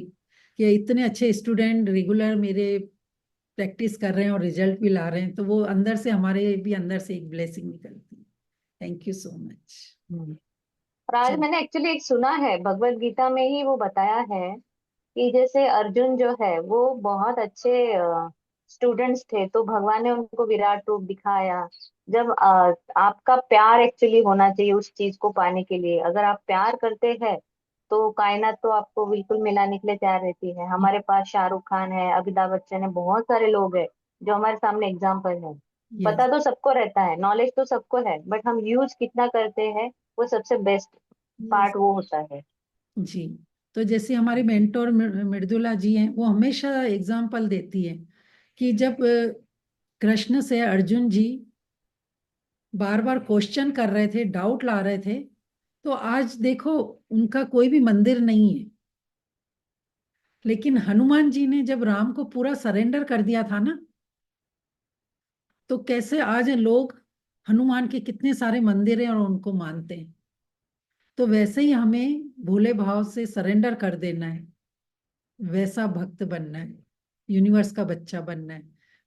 कि इतने अच्छे स्टूडेंट रेगुलर मेरे प्रैक्टिस कर रहे हैं और रिजल्ट भी ला रहे हैं, तो वो अंदर से, हमारे भी अंदर से एक ब्लेसिंग निकलती है। Thank you so much. और आज चल, मैंने एक्चुअली एक सुना है, भगवत गीता में ही वो बताया है कि जैसे अर्जुन जो है वो बहुत अच्छे स्टूडेंट्स थे, तो भगवान ने उनको विराट रूप दिखाया। जब आपका प्यार एक्चुअली होना चाहिए उस चीज को पाने के लिए, अगर आप प्यार करते हैं तो कायनात तो आपको बिल्कुल मिलाने के लिए तैयार रहती है। हमारे पास शाहरुख खान है, अमिताभ बच्चन है, बहुत सारे लोग हैं जो हमारे सामने एग्जाम्पल है। यस पता तो सबको रहता है, नॉलेज तो सबको है, बट हम यूज कितना करते हैं, वो सबसे बेस्ट यस पार्ट वो होता है। जी। तो जैसे हमारी मेंटोर मृदुला जी हैं, वो हमेशा एग्जाम्पल देती है कि जब कृष्ण से अर्जुन जी बार बार क्वेश्चन कर रहे थे, डाउट ला रहे थे, तो आज देखो उनका कोई भी मंदिर नहीं है, लेकिन हनुमान जी ने जब राम को पूरा सरेंडर कर दिया था ना, तो कैसे आज लोग हनुमान के कितने सारे मंदिर हैं और उनको मानते हैं। तो वैसे ही हमें भोले भाव से सरेंडर कर देना है, वैसा भक्त बनना है, यूनिवर्स का बच्चा बनना है,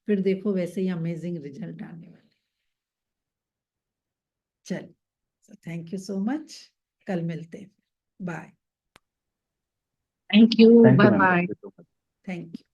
फिर देखो वैसे ही अमेजिंग रिजल्ट आने वाले। चल, थैंक यू सो मच, कल मिलते हैं, bye. Thank you, thank bye you ma'am, bye. Thank you so much. Thank you.